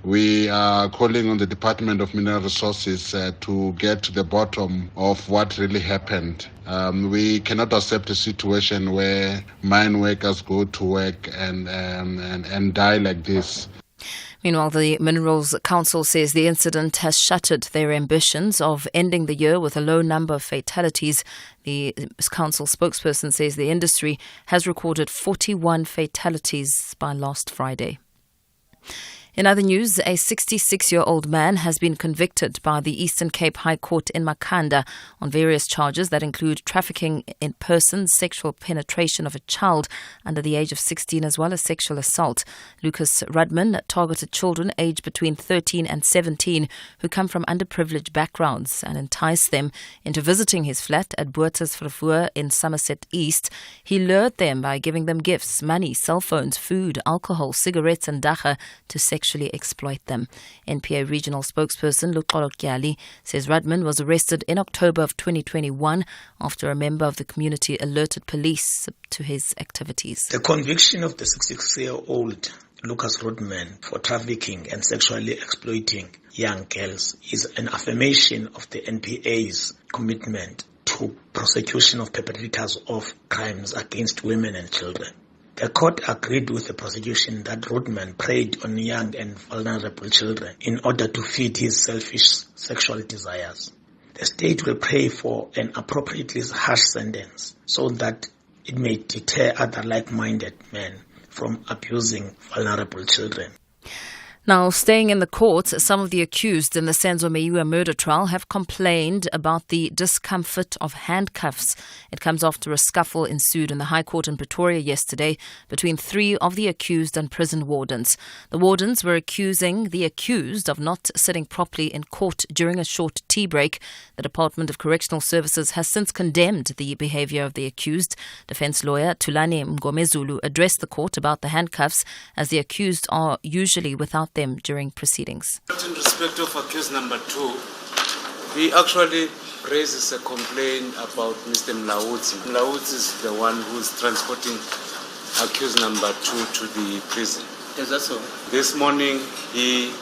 We are calling on the Department of Mineral Resources to get to the bottom of what really happened. We cannot accept a situation where mine workers go to work and die like this. Meanwhile, the Minerals Council says the incident has shattered their ambitions of ending the year with a low number of fatalities. The council spokesperson says the industry has recorded 41 fatalities by last Friday. In other news, a 66-year-old man has been convicted by the Eastern Cape High Court in Makhanda on various charges that include trafficking in persons, sexual penetration of a child under the age of 16, as well as sexual assault. Lucas Rudman targeted children aged between 13 and 17 who come from underprivileged backgrounds and enticed them into visiting his flat at Boertes Vervoer in Somerset East. He lured them by giving them gifts, money, cell phones, food, alcohol, cigarettes and dagga to sexually exploit them. NPA regional spokesperson Luxolo Kyali says Rudman was arrested in October of 2021 after a member of the community alerted police to his activities. The conviction of the 66-year-old Lucas Rudman for trafficking and sexually exploiting young girls is an affirmation of the NPA's commitment to prosecution of perpetrators of crimes against women and children. The court agreed with the prosecution that Rudman preyed on young and vulnerable children in order to feed his selfish sexual desires. The state will pray for an appropriately harsh sentence so that it may deter other like-minded men from abusing vulnerable children. Now, staying in the courts, some of the accused in the Senzo Meyiwa murder trial have complained about the discomfort of handcuffs. It comes after a scuffle ensued in the High Court in Pretoria yesterday between three of the accused and prison wardens. The wardens were accusing the accused of not sitting properly in court during a short tea break. The Department of Correctional Services has since condemned the behaviour of the accused. Defence lawyer Tulani Mgomezulu addressed the court about the handcuffs, as the accused are usually without them during proceedings. In respect of accused number 2, he actually raises a complaint about Mr. Mlaudzi. Mlaudzi is the one who's transporting accused number 2 to the prison. Is that so? This morning, he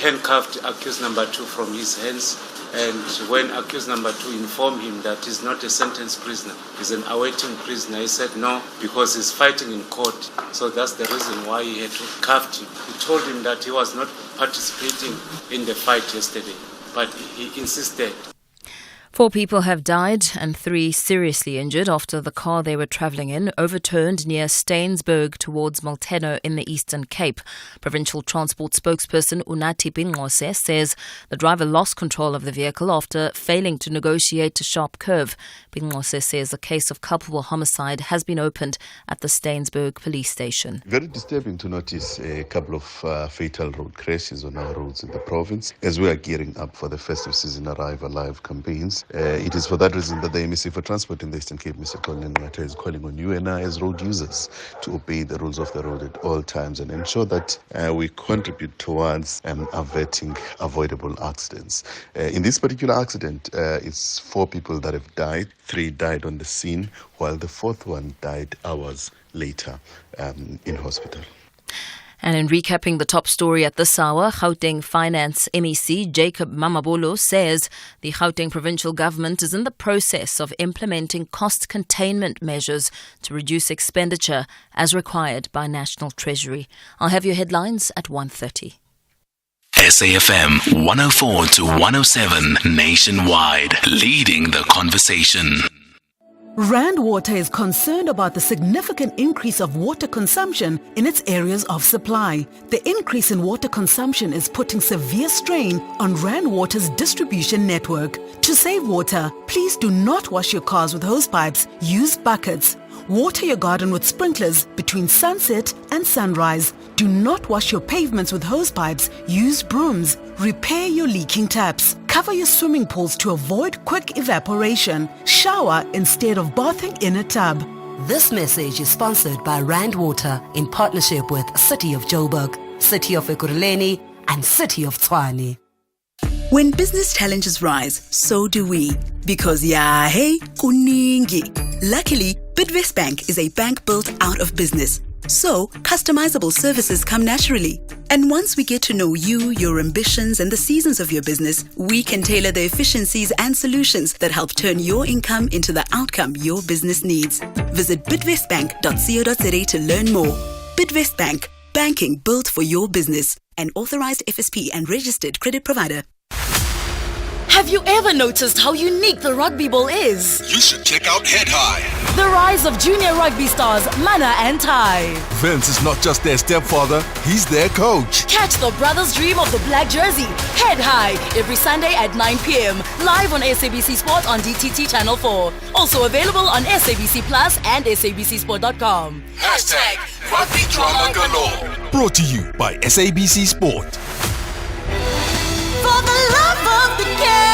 handcuffed accused number 2 from his hands, and when accused number 2 informed him that he's not a sentenced prisoner, he's an awaiting prisoner, he said no, because he's fighting in court. So that's the reason why he had to cuff him. He told him that he was not participating in the fight yesterday, but he insisted. 4 people have died and 3 seriously injured after the car they were travelling in overturned near Steynsburg towards Multeno in the Eastern Cape. Provincial Transport spokesperson Unathi Bingqose says the driver lost control of the vehicle after failing to negotiate a sharp curve. Bingqose says a case of culpable homicide has been opened at the Steynsburg police station. Very disturbing to notice a couple of fatal road crashes on our roads in the province as we are gearing up for the festive season Arrive Alive campaigns. It is for that reason that the MEC for Transport in the Eastern Cape, Mr. Colin Ngata, is calling on you and I as road users to obey the rules of the road at all times and ensure that we contribute towards averting avoidable accidents. In this particular accident, it's 4 people that have died. 3 died on the scene, while the 4th one died hours later in hospital. And in recapping the top story at this hour, Gauteng Finance MEC Jacob Mamabolo says the Gauteng provincial government is in the process of implementing cost containment measures to reduce expenditure as required by National Treasury. I'll have your headlines at 1:30. SAFM 104 to 107 nationwide, leading the conversation. Rand Water is concerned about the significant increase of water consumption in its areas of supply. The increase in water consumption is putting severe strain on Rand Water's distribution network. To save water, please do not wash your cars with hose pipes. Use buckets. Water your garden with sprinklers between sunset and sunrise. Do not wash your pavements with hose pipes. Use brooms. Repair your leaking taps. Cover your swimming pools to avoid quick evaporation. Shower instead of bathing in a tub. This message is sponsored by Rand Water in partnership with City of Joburg, City of Ekurhuleni, and City of Tshwane. When business challenges rise, so do we. Because kuningi. Luckily, Bidvest Bank is a bank built out of business. So, customizable services come naturally. And once we get to know you, your ambitions, and the seasons of your business, we can tailor the efficiencies and solutions that help turn your income into the outcome your business needs. Visit bidvestbank.co.za to learn more. Bidvest Bank, banking built for your business. An authorized FSP and registered credit provider. Have you ever noticed how unique the rugby ball is? You should check out Head High. The rise of junior rugby stars Mana and Tai. Vince is not just their stepfather, he's their coach. Catch the brothers' dream of the black jersey, Head High, every Sunday at 9 p.m. Live on SABC Sport on DTT Channel 4. Also available on SABC Plus and SABCSport.com. # Rugby Drama Galore. Brought to you by SABC Sport. For the love of the game.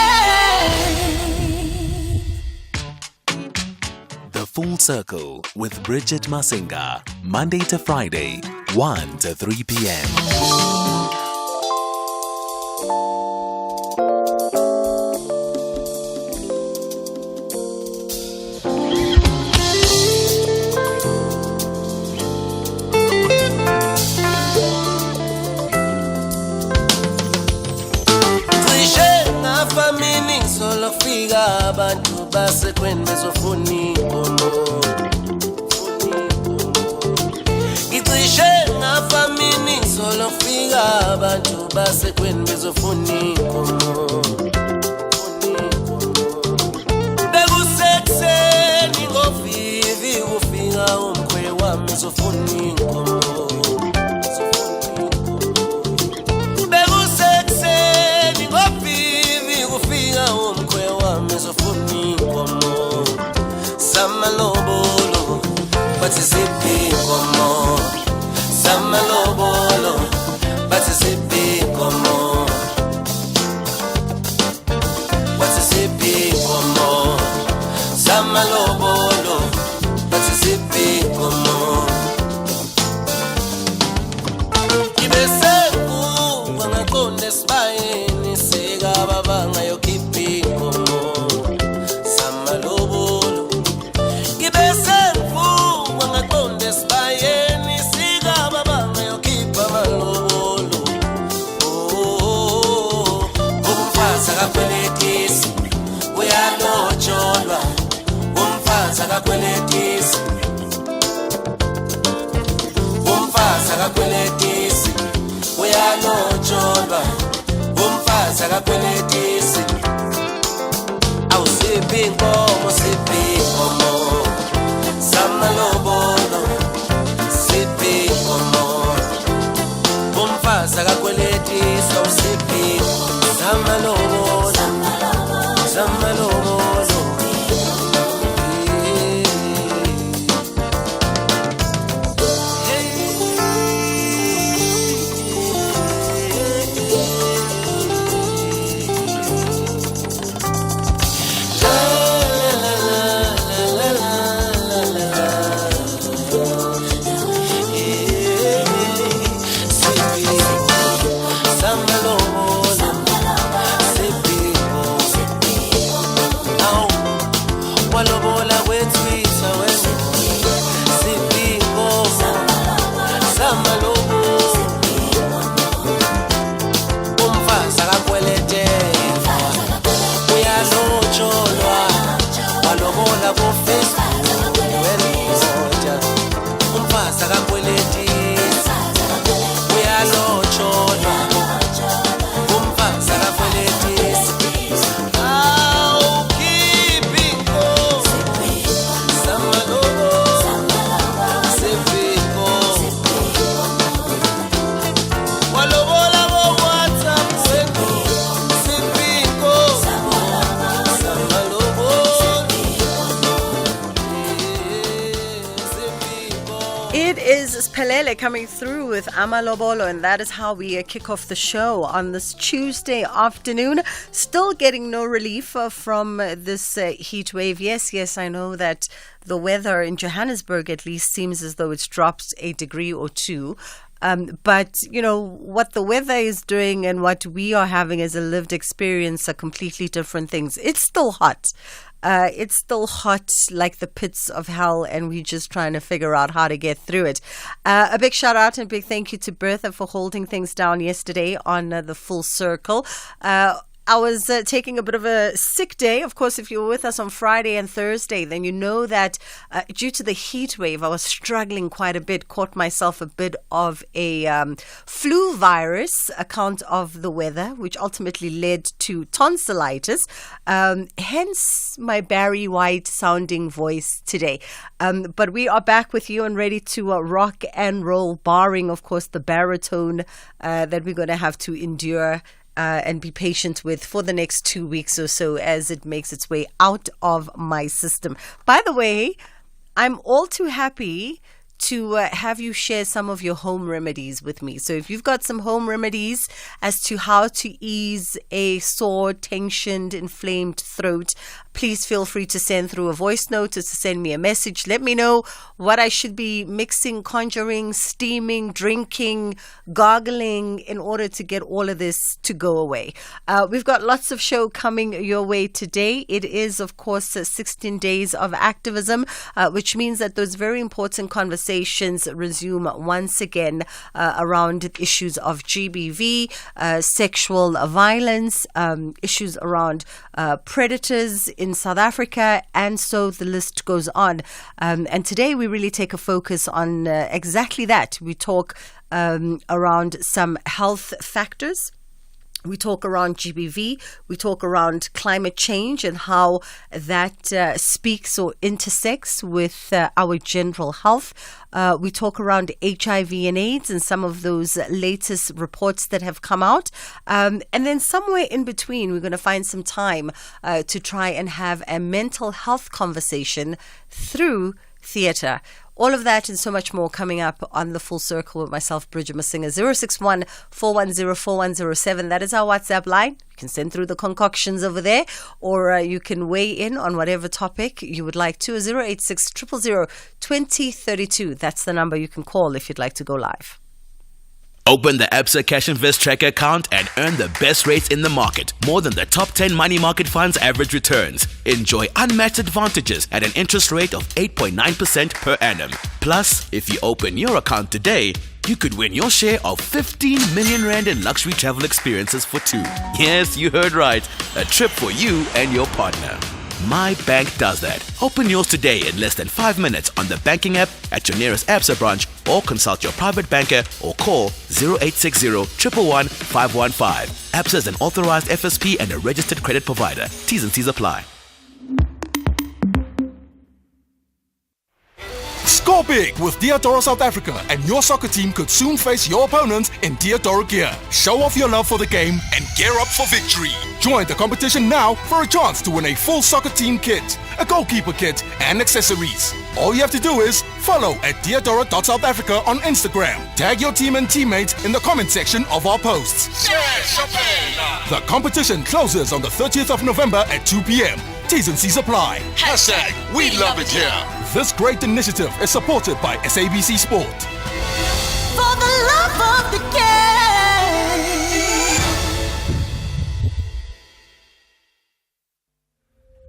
The Full Circle with Bridget Masinga, Monday to Friday, 1 to 3 p.m. Abantu basekweni bezofuna inkomo Icishe ngafa mini solo fika abantu basekweni bezofuna inkomo Bekusekuseni ngovivi kufika umkhwe wami ezofuna inkomo Bekusekuseni ngovivi kufika umkhwe Samalobolo, participe como Samalobolo, participe como Participe como Samalobolo, participe como Kibeseku, wangakonde spine, sega babanga yo kipi como Umfazi uyalotsholwa umfazi akakweletisi awusiphi inkomo siphi inkomo samalobolo siphi inkomo umfazi akakweletisi awusiphi samalobolo samalobolo Coming through with Amalobolo, and that is how we kick off the show on this Tuesday afternoon. Still getting no relief from this heat wave. Yes, I know that the weather in Johannesburg at least seems as though it's dropped a degree or two. But, you know, what the weather is doing and what we are having as a lived experience are completely different things. It's still hot. It's still hot like the pits of hell, and we're just trying to figure out how to get through it. A big shout out and big thank you to Bertha for holding things down yesterday on the Full Circle. I was taking a bit of a sick day. Of course, if you were with us on Friday and Thursday, then you know that due to the heat wave, I was struggling quite a bit, caught myself a bit of a flu virus account of the weather, which ultimately led to tonsillitis, hence my Barry White sounding voice today. But we are back with you and ready to rock and roll, barring, of course, the baritone that we're going to have to endure and be patient with for the next 2 weeks or so as it makes its way out of my system. By the way, I'm all too happy to have you share some of your home remedies with me. So if you've got some home remedies as to how to ease a sore, tensioned, inflamed throat, please feel free to send through a voice note or to send me a message. Let me know what I should be mixing, conjuring, steaming, drinking, gargling in order to get all of this to go away. We've got lots of show coming your way today. It is, of course, 16 days of activism, which means that those very important conversations resume once again around issues of GBV, sexual violence, issues around predators in South Africa, and so the list goes on. And today we really take a focus on exactly that. We talk around some health factors. We talk around GBV, we talk around climate change and how that speaks or intersects with our general health. We talk around HIV and AIDS and some of those latest reports that have come out. And then somewhere in between, we're going to find some time to try and have a mental health conversation through theatre. All of that and so much more coming up on The Full Circle with myself, Bridget Masinga. 061-410-4107. That is our WhatsApp line. You can send through the concoctions over there, or you can weigh in on whatever topic you would like to. 086 000 2032. That's the number you can call if you'd like to go live. Open the Absa Cash Invest Tracker account and earn the best rates in the market. More than the top 10 money market funds' average returns. Enjoy unmatched advantages at an interest rate of 8.9% per annum. Plus, if you open your account today, you could win your share of 15 million rand in luxury travel experiences for two. Yes, you heard right. A trip for you and your partner. My Bank does that. Open yours today in less than 5 minutes on the banking app at your nearest Absa branch, or consult your private banker or call 0860 111 515. Absa is an authorized FSP and a registered credit provider. T's and C's apply. Score big with Diadora South Africa, and your soccer team could soon face your opponents in Diadora gear. Show off your love for the game and gear up for victory. Join the competition now for a chance to win a full soccer team kit, a goalkeeper kit, and accessories. All you have to do is follow at Diadora.South Africa on Instagram. Tag your team and teammates in the comment section of our posts. The competition closes on the 30th of November at 2 p.m. T's and C's apply. Hashtag we love it here. This great initiative is supported by SABC Sport. For the love of the game.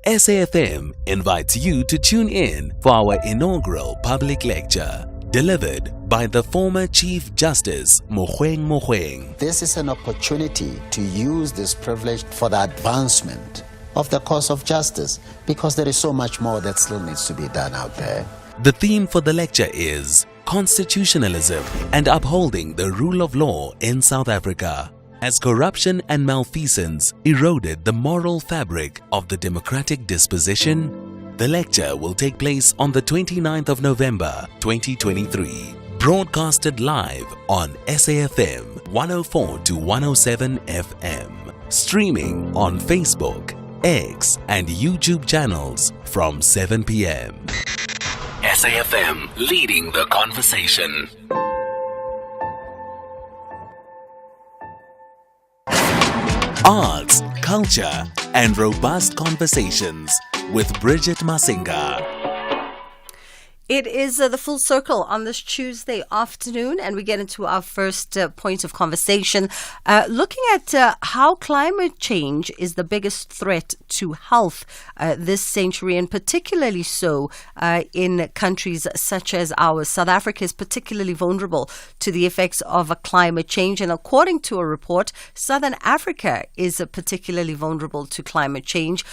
SAFM invites you to tune in for our inaugural public lecture, delivered by the former Chief Justice Mogoeng Mogoeng. This is an opportunity to use this privilege for the advancement of the cause of justice, because there is so much more that still needs to be done out there. The theme for the lecture is Constitutionalism and Upholding the Rule of Law in South Africa, as corruption and malfeasance eroded the moral fabric of the democratic disposition. The lecture will take place on the 29th of November 2023, broadcasted live on SAFM 104 to 107 FM, streaming on Facebook, X and YouTube channels from 7 p.m. SAFM, leading the conversation. Arts, culture and robust conversations with Bridget Masinga. It is the full circle on this Tuesday afternoon, and we get into our first point of conversation, looking at how climate change is the biggest threat to health this century, and particularly so in countries such as ours. South Africa is particularly vulnerable to the effects of climate change, and according to a report, Southern Africa is particularly vulnerable to climate change,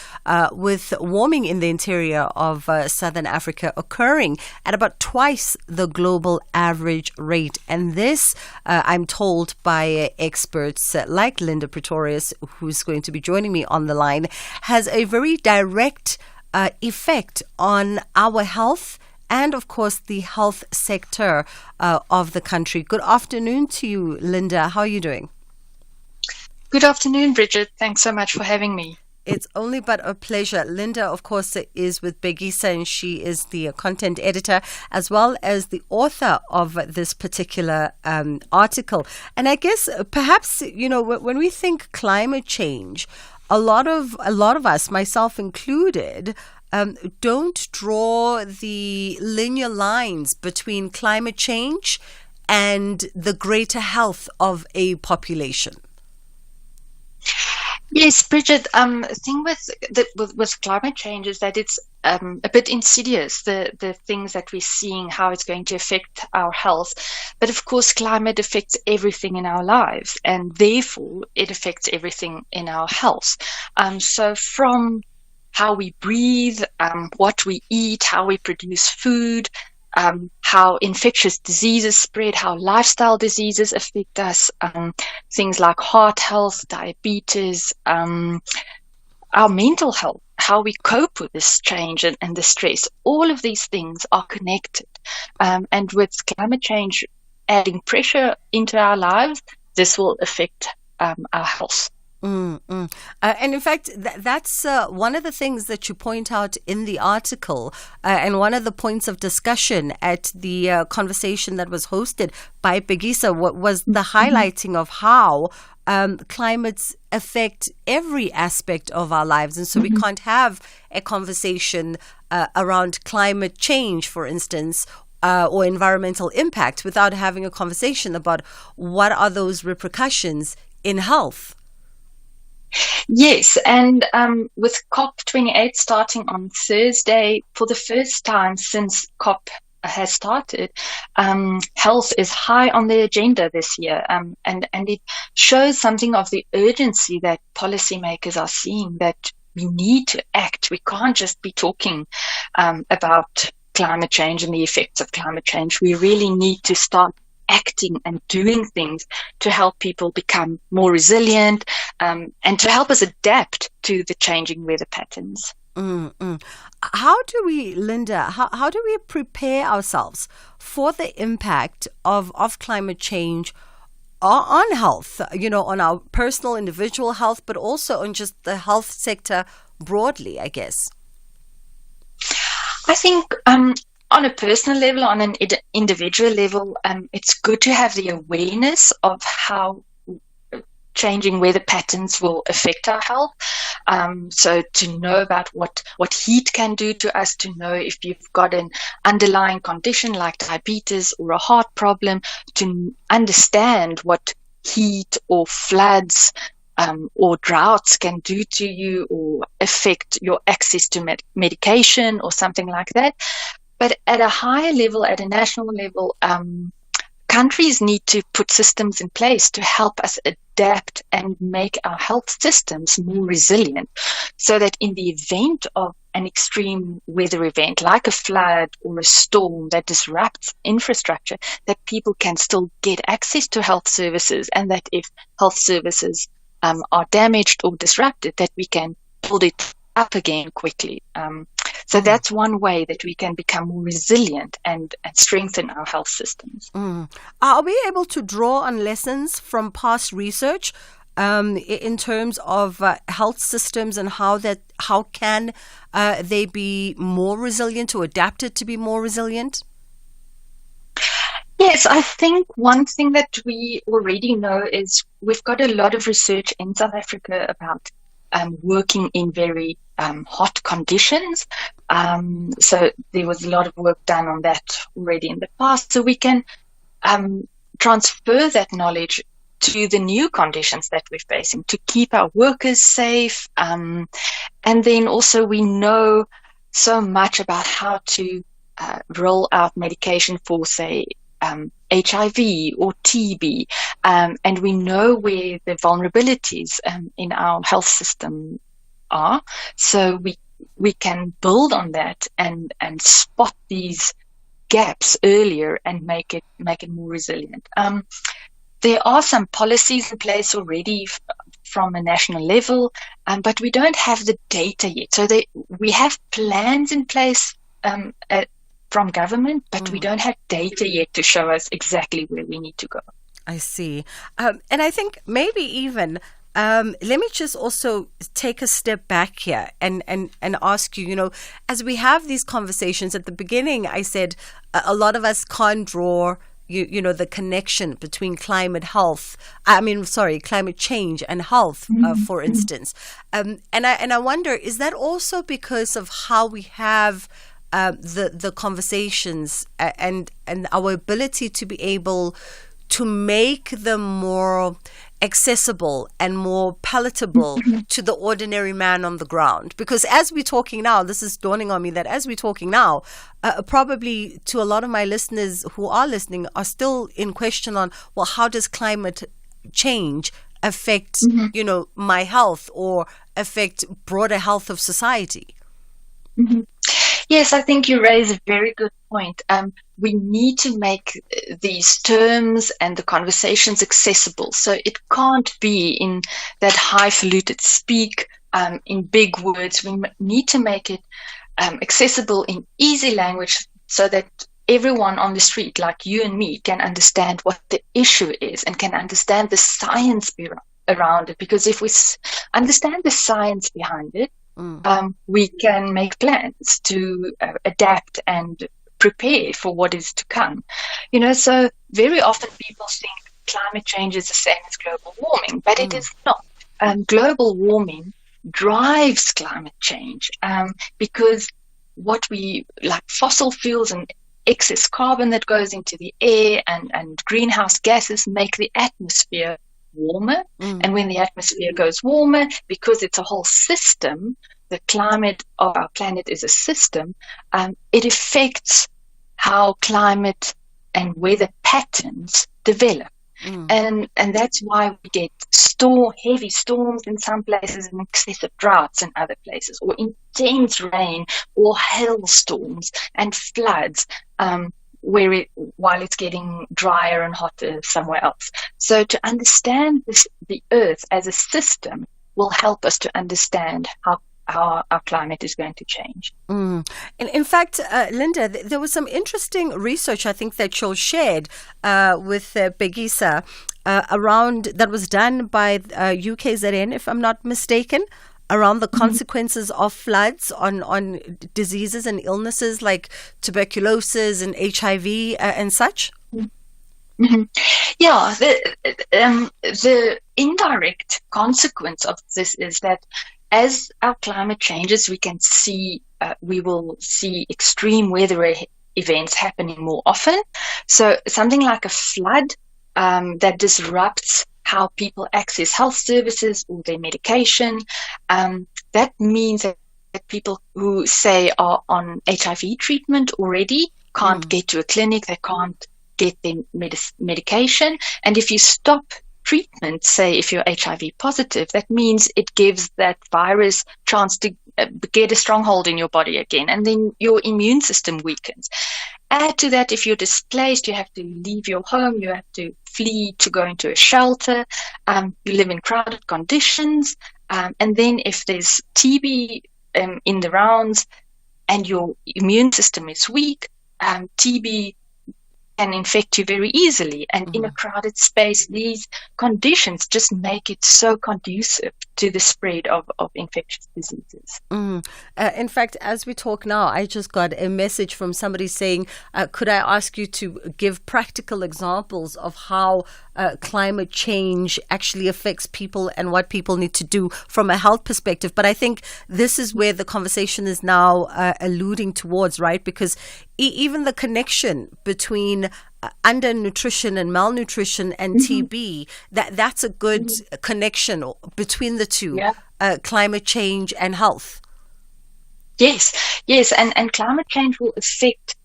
with warming in the interior of Southern Africa occurring at about twice the global average rate. And this, I'm told by experts like Linda Pretorius, who's going to be joining me on the line, has a very direct effect on our health and, of course, the health sector of the country. Good afternoon to you, Linda. How are you doing? Good afternoon, Bridget. Thanks so much for having me. It's only but a pleasure. Linda, of course, is with Begisa, and she is the content editor as well as the author of this particular article. And I guess perhaps, when we think climate change, a lot of us, myself included, don't draw the linear lines between climate change and the greater health of a population. Yes, Bridget. The thing with climate change is that it's a bit insidious. The things that we're seeing, how it's going to affect our health, but of course, climate affects everything in our lives, and therefore it affects everything in our health. So from how we breathe, what we eat, how we produce food, how infectious diseases spread, how lifestyle diseases affect us, things like heart health, diabetes, our mental health, how we cope with this change and the stress. All of these things are connected. And with climate change adding pressure into our lives, this will affect our health. And in fact, that's one of the things that you point out in the article, and one of the points of discussion at the conversation that was hosted by Begisa was the highlighting of how climates affect every aspect of our lives. And so we can't have a conversation around climate change, for instance, or environmental impact without having a conversation about what are those repercussions in health. Yes, and with COP28 starting on Thursday, for the first time since COP has started, health is high on the agenda this year, and it shows something of the urgency that policymakers are seeing, that we need to act. We can't just be talking about climate change and the effects of climate change. We really need to start acting and doing things to help people become more resilient, and to help us adapt to the changing weather patterns. How do we, Linda, how do we prepare ourselves for the impact of climate change on health, on our personal, individual health, but also on just the health sector broadly, I guess? I think on a personal level, on an individual level, it's good to have the awareness of how changing weather patterns will affect our health. So to know about what heat can do to us, to know if you've got an underlying condition like diabetes or a heart problem, to understand what heat or floods or droughts can do to you or affect your access to medication or something like that. But at a higher level, at a national level, countries need to put systems in place to help us adapt and make our health systems more resilient, so that in the event of an extreme weather event like a flood or a storm that disrupts infrastructure, that people can still get access to health services, and that if health services are damaged or disrupted, that we can build it up again quickly. So that's one way that we can become more resilient and strengthen our health systems. Are we able to draw on lessons from past research in terms of health systems, and how can they be more resilient or adapted to be more resilient? Yes, I think one thing that we already know is we've got a lot of research in South Africa about working in very hot conditions. So there was a lot of work done on that already in the past. So we can transfer that knowledge to the new conditions that we're facing to keep our workers safe. And then also we know so much about how to roll out medication for, say, HIV or TB, and we know where the vulnerabilities in our health system are. So we can build on that and spot these gaps earlier and make it more resilient. There are some policies in place already from a national level, but we don't have the data yet. So we have plans in place from government, but we don't have data yet to show us exactly where we need to go. I see. And I think maybe even, let me just also take a step back here and ask you, as we have these conversations at the beginning, I said a lot of us can't draw the connection between climate change and health, for instance. And I wonder, is that also because of how we have the conversations and our ability to be able to make them more accessible and more palatable to the ordinary man on the ground? Because as we're talking now, this is dawning on me that as we're talking now, probably to a lot of my listeners who are listening are still in question on, well, how does climate change affect, my health or affect broader health of society? Yes, I think you raise a very good point. We need to make these terms and the conversations accessible. So it can't be in that highfalutin speak, in big words. We need to make it accessible in easy language so that everyone on the street, like you and me, can understand what the issue is and can understand the science around it. Because if we understand the science behind it, we can make plans to adapt and prepare for what is to come. So very often people think climate change is the same as global warming, but it is not. Global warming drives climate change because what we, like fossil fuels and excess carbon that goes into the air and greenhouse gases make the atmosphere warmer. And when the atmosphere goes warmer, because it's a whole system, the climate of our planet is a system, it affects how climate and weather patterns develop. And that's why we get heavy storms in some places and excessive droughts in other places, or intense rain or hailstorms and floods while it's getting drier and hotter somewhere else. So to understand the Earth as a system will help us to understand how our climate is going to change. And in fact, Linda, there was some interesting research I think that you shared with Begisa around that was done by UKZN, if I'm not mistaken, around the consequences of floods on diseases and illnesses like tuberculosis and HIV and such. Yeah, the indirect consequence of this is that as our climate changes, we will see extreme weather events happening more often. So something like a flood that disrupts how people access health services or their medication, that means that people who, say, are on HIV treatment already can't get to a clinic, they can't get their medication. And if you stop treatment, say if you're HIV positive, that means it gives that virus chance to get a stronghold in your body again, and then your immune system weakens. Add to that, if you're displaced, you have to leave your home, you have to flee to go into a shelter, you live in crowded conditions, and then if there's TB in the rounds and your immune system is weak, TB can infect you very easily. And in a crowded space, these conditions just make it so conducive to the spread of infectious diseases. In fact, as we talk now, I just got a message from somebody saying, could I ask you to give practical examples of how climate change actually affects people and what people need to do from a health perspective. But I think this is where the conversation is now alluding towards, right? Because even the connection between undernutrition and malnutrition and TB, that's a good connection between the two, climate change and health. Yes, and climate change will affect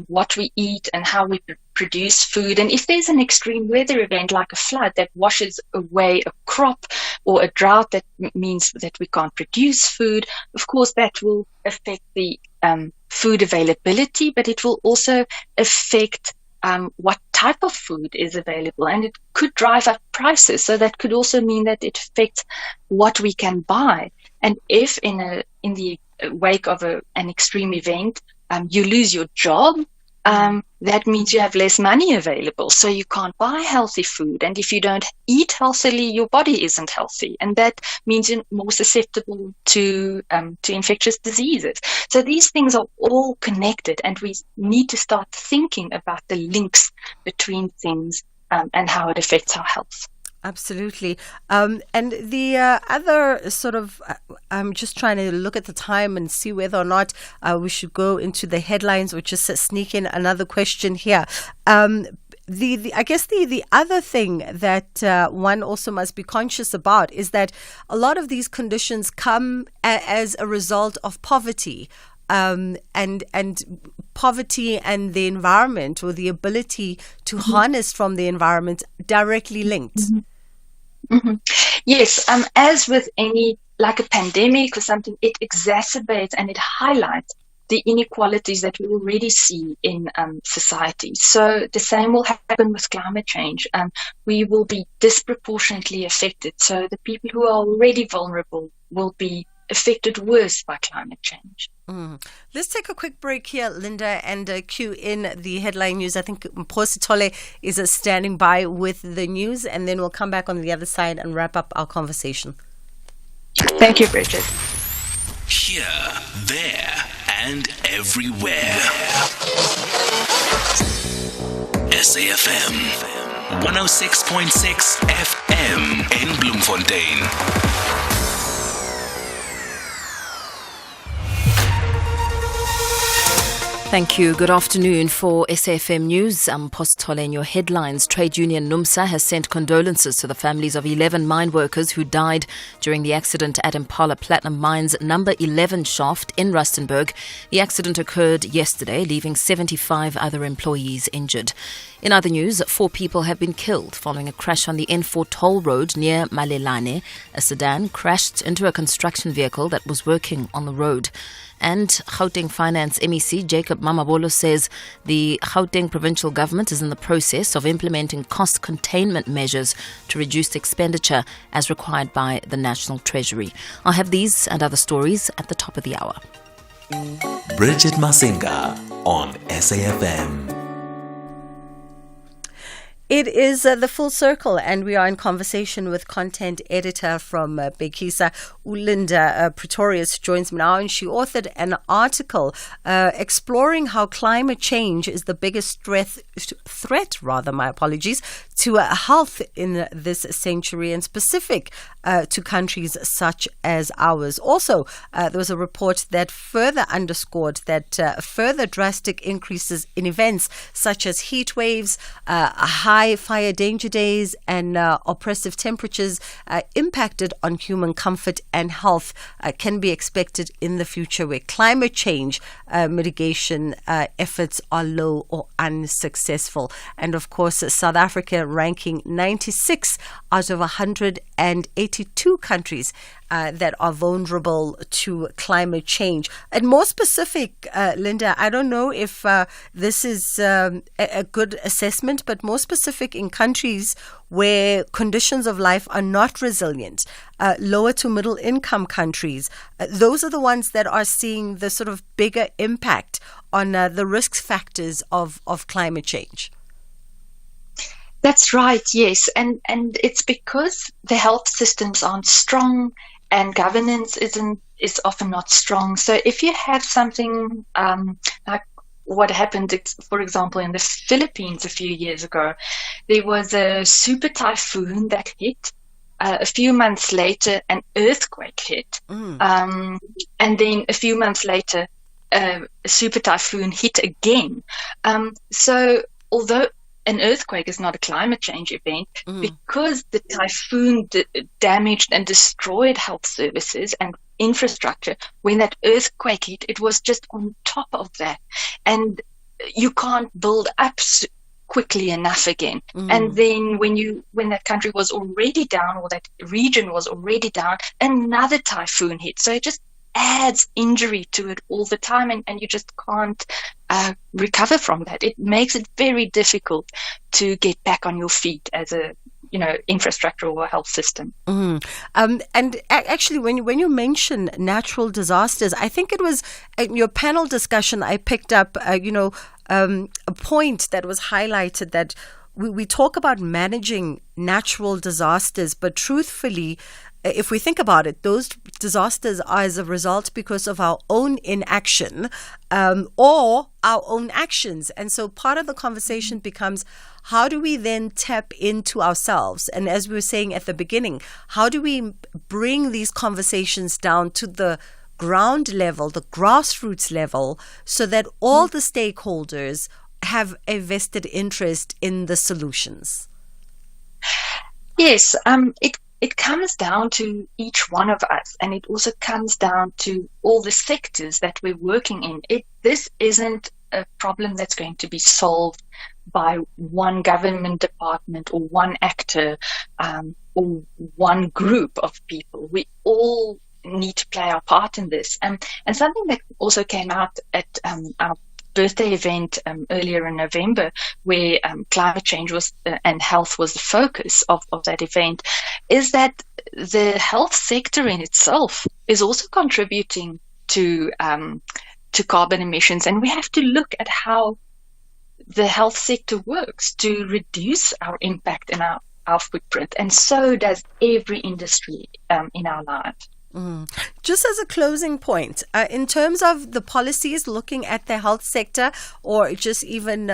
what we eat and how we produce food. And if there's an extreme weather event like a flood that washes away a crop, or a drought that means that we can't produce food, of course that will affect the food availability, but it will also affect what type of food is available, and it could drive up prices. So that could also mean that it affects what we can buy. And if in the wake of an extreme event, you lose your job, that means you have less money available, so you can't buy healthy food. And if you don't eat healthily, your body isn't healthy, and that means you're more susceptible to infectious diseases. So these things are all connected, and we need to start thinking about the links between things and how it affects our health. Absolutely. And the other sort of, I'm just trying to look at the time and see whether or not we should go into the headlines or just sneak in another question here. I guess the other thing that one also must be conscious about is that a lot of these conditions come as a result of poverty. And poverty and the environment, or the ability to harness from the environment, directly linked. Yes, as with any, like a pandemic or something, it exacerbates and it highlights the inequalities that we already see in society. So the same will happen with climate change. We will be disproportionately affected. So the people who are already vulnerable will be affected worse by climate change. Let's take a quick break here, Linda, and cue in the headline news. I think Mposi Tole is standing by with the news, and then we'll come back on the other side and wrap up our conversation. Thank you, Bridget. Here, there, and everywhere. SAFM 106.6 FM in Bloemfontein. Thank you. Good afternoon. For SAFM News, I'm Mposi Tole in your headlines. Trade union NUMSA has sent condolences to the families of 11 mine workers who died during the accident at Impala Platinum Mine's number 11 shaft in Rustenburg. The accident occurred yesterday, leaving 75 other employees injured. In other news, 4 people have been killed following a crash on the N4 toll road near Malelane. A sedan crashed into a construction vehicle that was working on the road. And Gauteng Finance MEC Jacob Mamabolo says the Gauteng provincial government is in the process of implementing cost containment measures to reduce expenditure as required by the National Treasury. I'll have these and other stories at the top of the hour. Bridget Masinga on SAFM. It is the Full Circle, and we are in conversation with content editor from Bekisa, Linda Pretorius, joins me now, and she authored an article exploring how climate change is the biggest threat, to health in this century, and specific to countries such as ours. Also, there was a report that further underscored that further drastic increases in events such as heat waves, high fire danger days, and oppressive temperatures impacted on human comfort and health can be expected in the future, where climate change mitigation efforts are low or unsuccessful. And of course, South Africa ranking 96 out of 182 countries that are vulnerable to climate change. And more specific, Linda, I don't know if this is a good assessment, but more specific in countries where conditions of life are not resilient, lower to middle income countries, those are the ones that are seeing the sort of bigger impact on the risk factors of climate change. That's right, yes. And it's because the health systems aren't strong and governance is often not strong. So if you have something like what happened, for example, in the Philippines a few years ago. There was a super typhoon that hit. A few months later, an earthquake hit. And then a few months later, a super typhoon hit again. So although an earthquake is not a climate change event, because the typhoon damaged and destroyed health services and infrastructure, when that earthquake hit, it was just on top of that. And you can't build up quickly enough again. And then when that country was already down, or that region was already down, another typhoon hit. So it just adds injury to it all the time, and you just can't recover from that. It makes it very difficult to get back on your feet as a infrastructure or health system. And actually, when you mention natural disasters, I think it was in your panel discussion I picked up a point that was highlighted, that we talk about managing natural disasters, but truthfully, if we think about it, those disasters are as a result because of our own inaction or our own actions. And so part of the conversation becomes, how do we then tap into ourselves? And as we were saying at the beginning, how do we bring these conversations down to the ground level, the grassroots level, so that all the stakeholders have a vested interest in the solutions? Yes, it comes down to each one of us, and it also comes down to all the sectors that we're working in. This isn't a problem that's going to be solved by one government department or one actor or one group of people. We all need to play our part in this. And something that also came out at our birthday event earlier in November, where climate change was and health was the focus of that event, is that the health sector in itself is also contributing to carbon emissions, and we have to look at how the health sector works to reduce our impact and our footprint, and so does every industry in our lives. Just as a closing point, in terms of the policies looking at the health sector, or just even,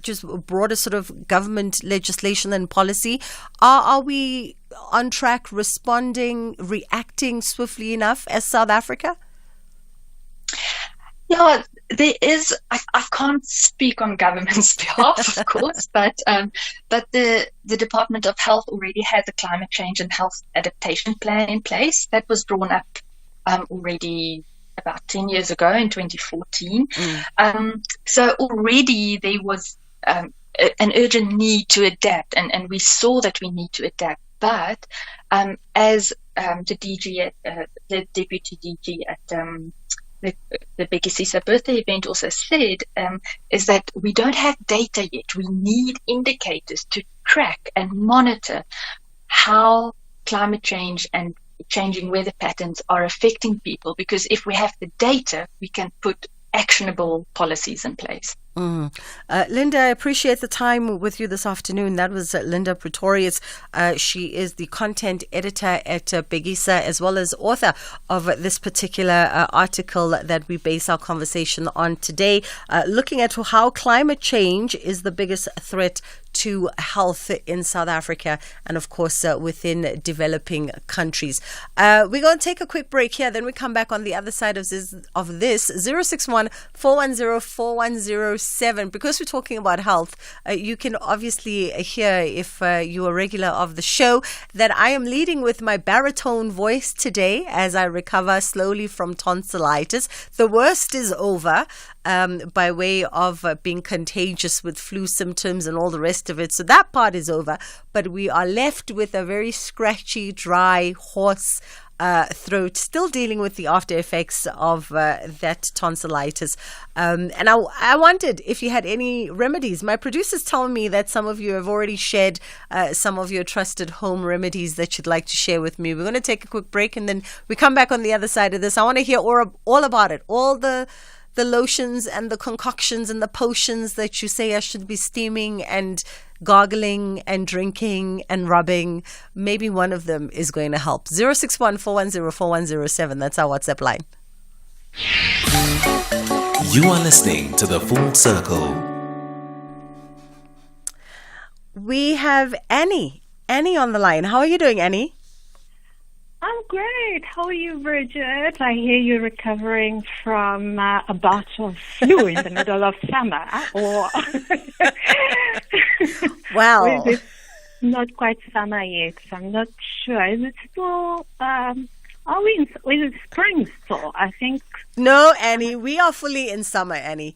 just broader sort of government legislation and policy, are we on track, responding, reacting swiftly enough as South Africa? Yeah, there is. I can't speak on government's behalf, of course, but the Department of Health already has a climate change and health adaptation plan in place that was drawn up already about 10 years ago in 2014. So already there was an urgent need to adapt, and we saw that we need to adapt. But as the DG, the deputy DG at the Becky Cisa birthday event also said, is that we don't have data yet. We need indicators to track and monitor how climate change and changing weather patterns are affecting people, because if we have the data, we can put actionable policies in place. Linda, I appreciate the time with you this afternoon. That was Linda Pretorius. She is the content editor at Begisa, as well as author of this particular article that we base our conversation on today, looking at how climate change is the biggest threat to health in South Africa and, of course, within developing countries. We're going to take a quick break here, then we come back on the other side of this 061 410 4107. Because we're talking about health, you can obviously hear, if you're a regular of the show, that I am leading with my baritone voice today as I recover slowly from tonsillitis. The worst is over. By way of being contagious with flu symptoms and all the rest of it. So that part is over, but we are left with a very scratchy, dry, hoarse throat, still dealing with the after effects of that tonsillitis. And I wondered if you had any remedies. My producers tell me that some of you have already shared some of your trusted home remedies that you'd like to share with me. We're going to take a quick break, and then we come back on the other side of this. I want to hear all about it, all the lotions and the concoctions and the potions that you say I should be steaming and gargling and drinking and rubbing. Maybe one of them is going to help. 061 410 4107. That's our WhatsApp line. You are listening to The Full Circle. We have Annie. Annie on the line. How are you doing, Annie? I'm great. How are you, Bridget? I hear you're recovering from a bout of flu in the middle of summer. Or Wow. It's not quite summer yet, so I'm not sure. Is it still... Are we in, is it spring still? I think. No, Annie, we are fully in summer, Annie.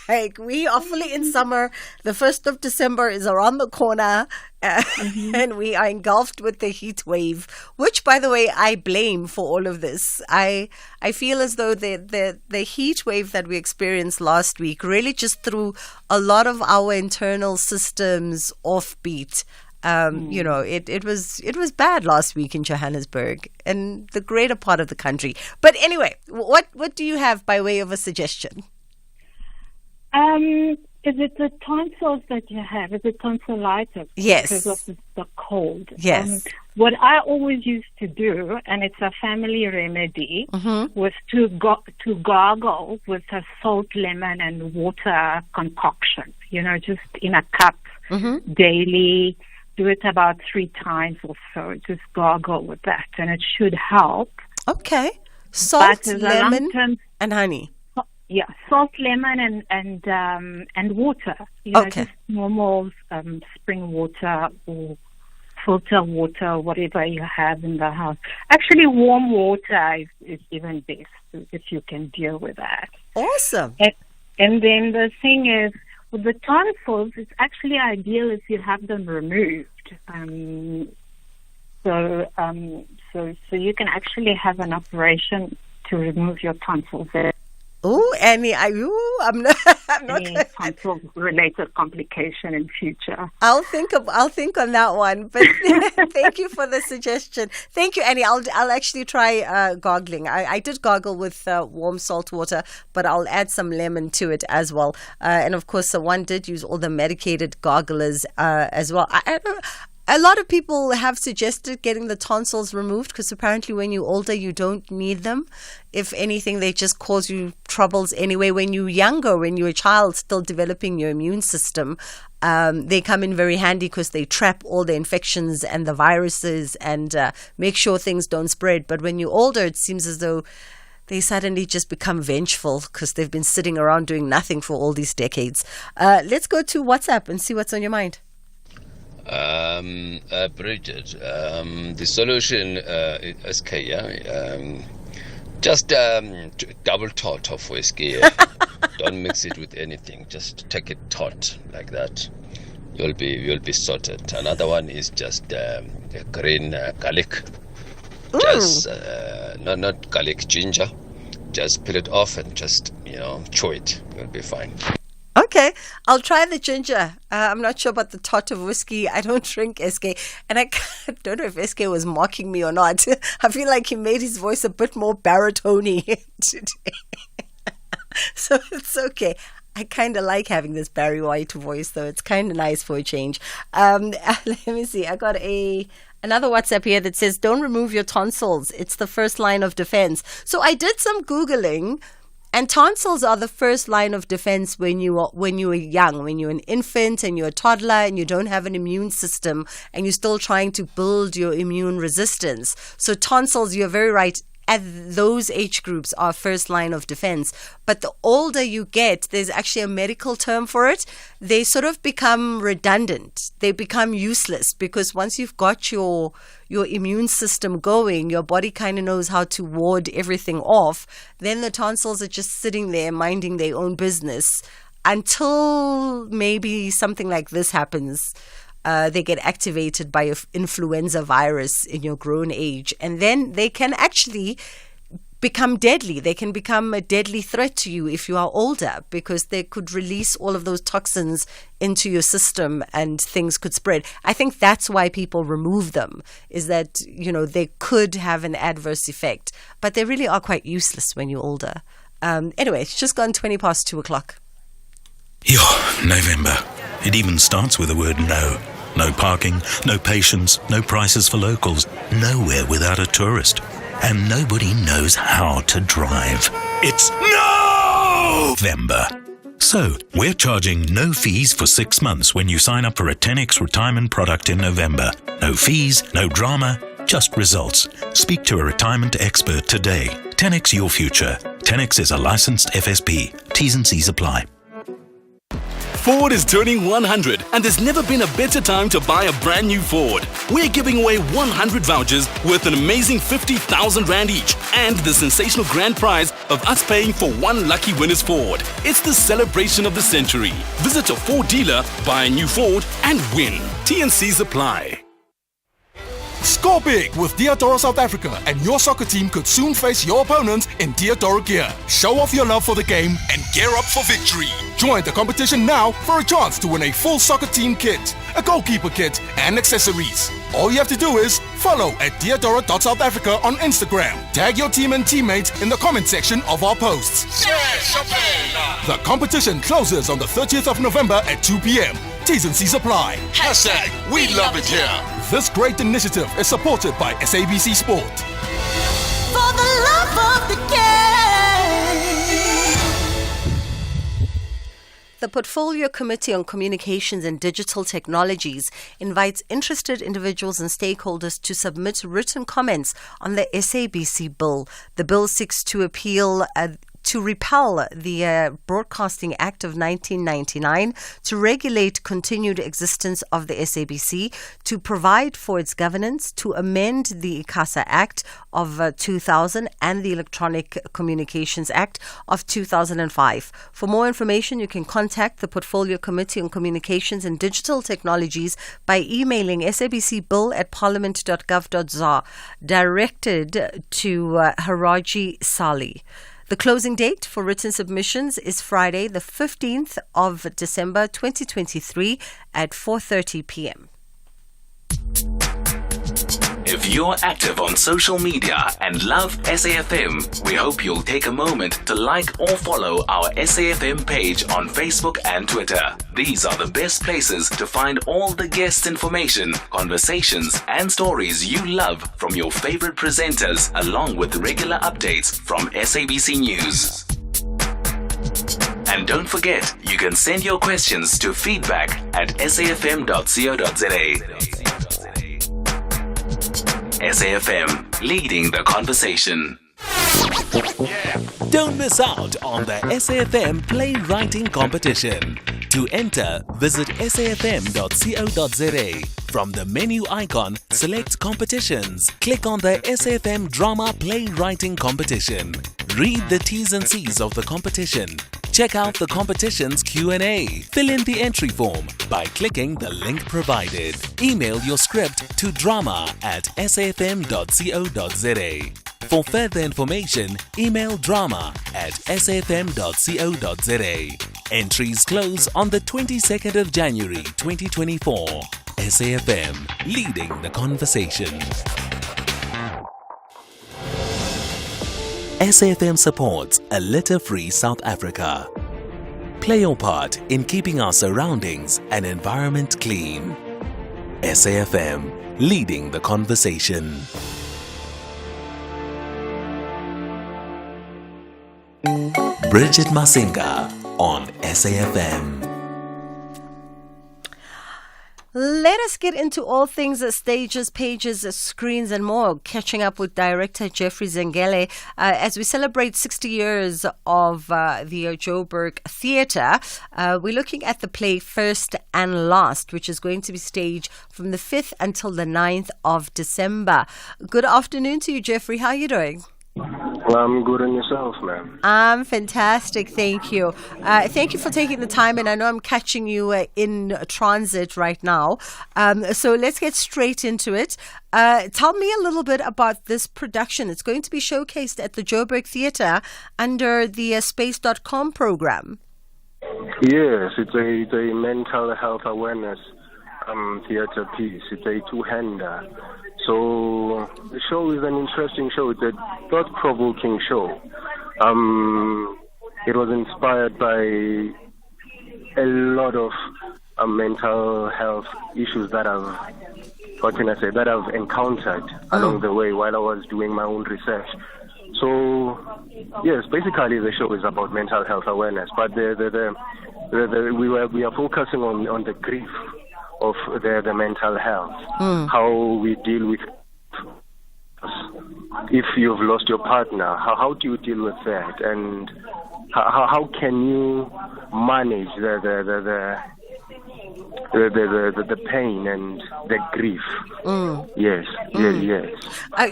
Like, we are fully in summer. The 1st of December is around the corner, and we are engulfed with the heat wave, which, by the way, I blame for all of this. I feel as though the heat wave that we experienced last week really just threw a lot of our internal systems offbeat. You know, it was bad last week in Johannesburg and the greater part of the country. But anyway, what do you have by way of a suggestion? Is it the tonsils that you have? Is it tonsillitis? Yes. Because of the cold. Yes. What I always used to do, and it's a family remedy, was to gargle with a salt, lemon, and water concoction. You know, just in a cup daily. Do it about 3 times or so. Just gargle with that, and it should help. Okay. Salt, lemon, and honey. Yeah, salt, lemon, and water. You know, just normal spring water or filter water, whatever you have in the house. Actually, warm water is even best if you can deal with that. Awesome. And then the thing is, with the tonsils, it's actually ideal if you have them removed. So you can actually have an operation to remove your tonsils. Oh, Annie, I'm not any tonsil-related complication in future. I'll think on that one. But thank you for the suggestion. Thank you, Annie. I'll actually try gargling. I did gargle with warm salt water, but I'll add some lemon to it as well. And of course, one did use all the medicated garglers as well. A lot of people have suggested getting the tonsils removed because apparently when you're older, you don't need them. If anything, they just cause you troubles anyway. When you're younger, when you're a child still developing your immune system, they come in very handy because they trap all the infections and the viruses and make sure things don't spread. But when you're older, it seems as though they suddenly just become vengeful because they've been sitting around doing nothing for all these decades. Let's go to WhatsApp and see what's on your mind. Bridget, the solution is SK, just double tot of whiskey. Don't mix it with anything. Just take it tot like that. You'll be sorted. Another one is just green garlic. Just not garlic, ginger. Just peel it off and just chew it. You'll be fine. Okay, I'll try the ginger. I'm not sure about the tot of whiskey. I don't drink SK. And I don't know if SK was mocking me or not. I feel like he made his voice a bit more baritone-y today. So it's okay. I kind of like having this Barry White voice, though. It's kind of nice for a change. Let me see. I got another WhatsApp here that says, don't remove your tonsils. It's the first line of defense. So I did some Googling. And tonsils are the first line of defense when you are young, when you're an infant and you're a toddler and you don't have an immune system and you're still trying to build your immune resistance. So tonsils, you're very right, at those age groups are first line of defense. But the older you get, there's actually a medical term for it. They sort of become redundant. They become useless because once you've got your immune system going, your body kind of knows how to ward everything off. Then the tonsils are just sitting there minding their own business until maybe something like this happens. They get activated by an influenza virus in your grown age, and then they can actually become deadly. They can become a deadly threat to you if you are older because they could release all of those toxins into your system and things could spread. I think that's why people remove them, is that, they could have an adverse effect, but they really are quite useless when you're older. Anyway, it's just gone 20 past 2 o'clock. November. It even starts with the word no. No parking, no patience, no prices for locals, nowhere without a tourist. And nobody knows how to drive. It's no! November. So, we're charging no fees for 6 months when you sign up for a 10x retirement product in November. No fees, no drama, just results. Speak to a retirement expert today. 10x your future. 10x is a licensed FSP. T's and C's apply. Ford is turning 100 and there's never been a better time to buy a brand new Ford. We're giving away 100 vouchers worth an amazing 50,000 Rand each and the sensational grand prize of us paying for one lucky winner's Ford. It's the celebration of the century. Visit a Ford dealer, buy a new Ford and win. T&Cs apply. Score big with Diadora South Africa, and your soccer team could soon face your opponents in Diadora gear. Show off your love for the game and gear up for victory. Join the competition now for a chance to win a full soccer team kit, a goalkeeper kit, and accessories. All you have to do is follow at Diadora.SouthAfrica on Instagram. Tag your team and teammates in the comment section of our posts. The competition closes on the 30th of November at 2 p.m. T's and C's apply. # we love it here. This great initiative is supported by SABC Sport. For the love of the game. The Portfolio Committee on Communications and Digital Technologies invites interested individuals and stakeholders to submit written comments on the SABC bill. The bill seeks to repeal the Broadcasting Act of 1999, to regulate continued existence of the SABC, to provide for its governance, to amend the ICASA Act of 2000 and the Electronic Communications Act of 2005. For more information, you can contact the Portfolio Committee on Communications and Digital Technologies by emailing sabcbill@parliament.gov.za, directed to Haraji Sali. The closing date for written submissions is Friday, the 15th of December 2023 at 4:30 p.m. If you're active on social media and love SAFM, we hope you'll take a moment to like or follow our SAFM page on Facebook and Twitter. These are the best places to find all the guest information, conversations, and stories you love from your favorite presenters, along with regular updates from SABC News. And don't forget, you can send your questions to feedback@safm.co.za. SAFM, leading the conversation. Don't miss out on the SAFM Playwriting Competition. To enter, visit safm.co.za. From the menu icon, select Competitions. Click on the SAFM Drama Playwriting Competition. Read the T's and C's of the competition. Check out the competition's Q&A. Fill in the entry form by clicking the link provided. Email your script to drama@safm.co.za. For further information, email drama@safm.co.za. Entries close on the 22nd of January 2024. SAFM, leading the conversation. SAFM supports a litter-free South Africa. Play your part in keeping our surroundings and environment clean. SAFM, leading the conversation. Bridget Masinga on SAFM. Let us get into all things stages, pages, screens and more. Catching up with director Jeffrey Zengele as we celebrate 60 years of the Joburg Theatre. We're looking at the play First and Last, which is going to be staged from the 5th until the 9th of December. Good afternoon to you, Jeffrey. How are you doing? I'm good, and yourself, man? I'm fantastic, thank you. Thank you for taking the time, and I know I'm catching you in transit right now. So let's get straight into it. Tell me a little bit about this production. It's going to be showcased at the Joburg Theatre under the Space.com program. Yes, it's a mental health awareness theatre piece. It's a two-hander. So the show is an interesting show. It's a thought-provoking show. It was inspired by a lot of mental health issues that I've encountered along the way while I was doing my own research. So, yes, basically the show is about mental health awareness, but we are focusing on the grief of the mental health, how we deal with. If you've lost your partner, how do you deal with that, and how can you manage the pain and the grief? Yes.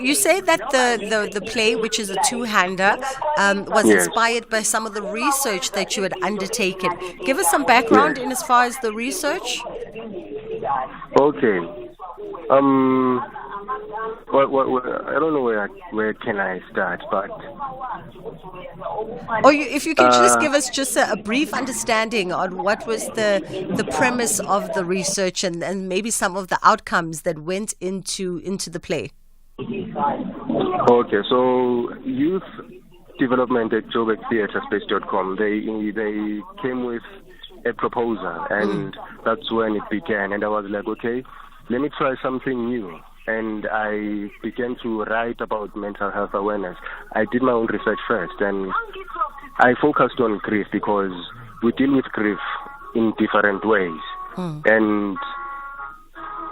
You say that the play, which is a two-hander, was inspired by some of the research that you had undertaken. Give us some background in as far as the research. Okay. Well, I don't know where can I start, but. Or if you can just give us just a brief understanding on what was the premise of the research and maybe some of the outcomes that went into the play. Okay, so youth development at joburgtheatrespace.com, they came with a proposal, and that's when it began. And I was like, okay, let me try something new. And I began to write about mental health awareness. I did my own research first, and I focused on grief because we deal with grief in different ways. And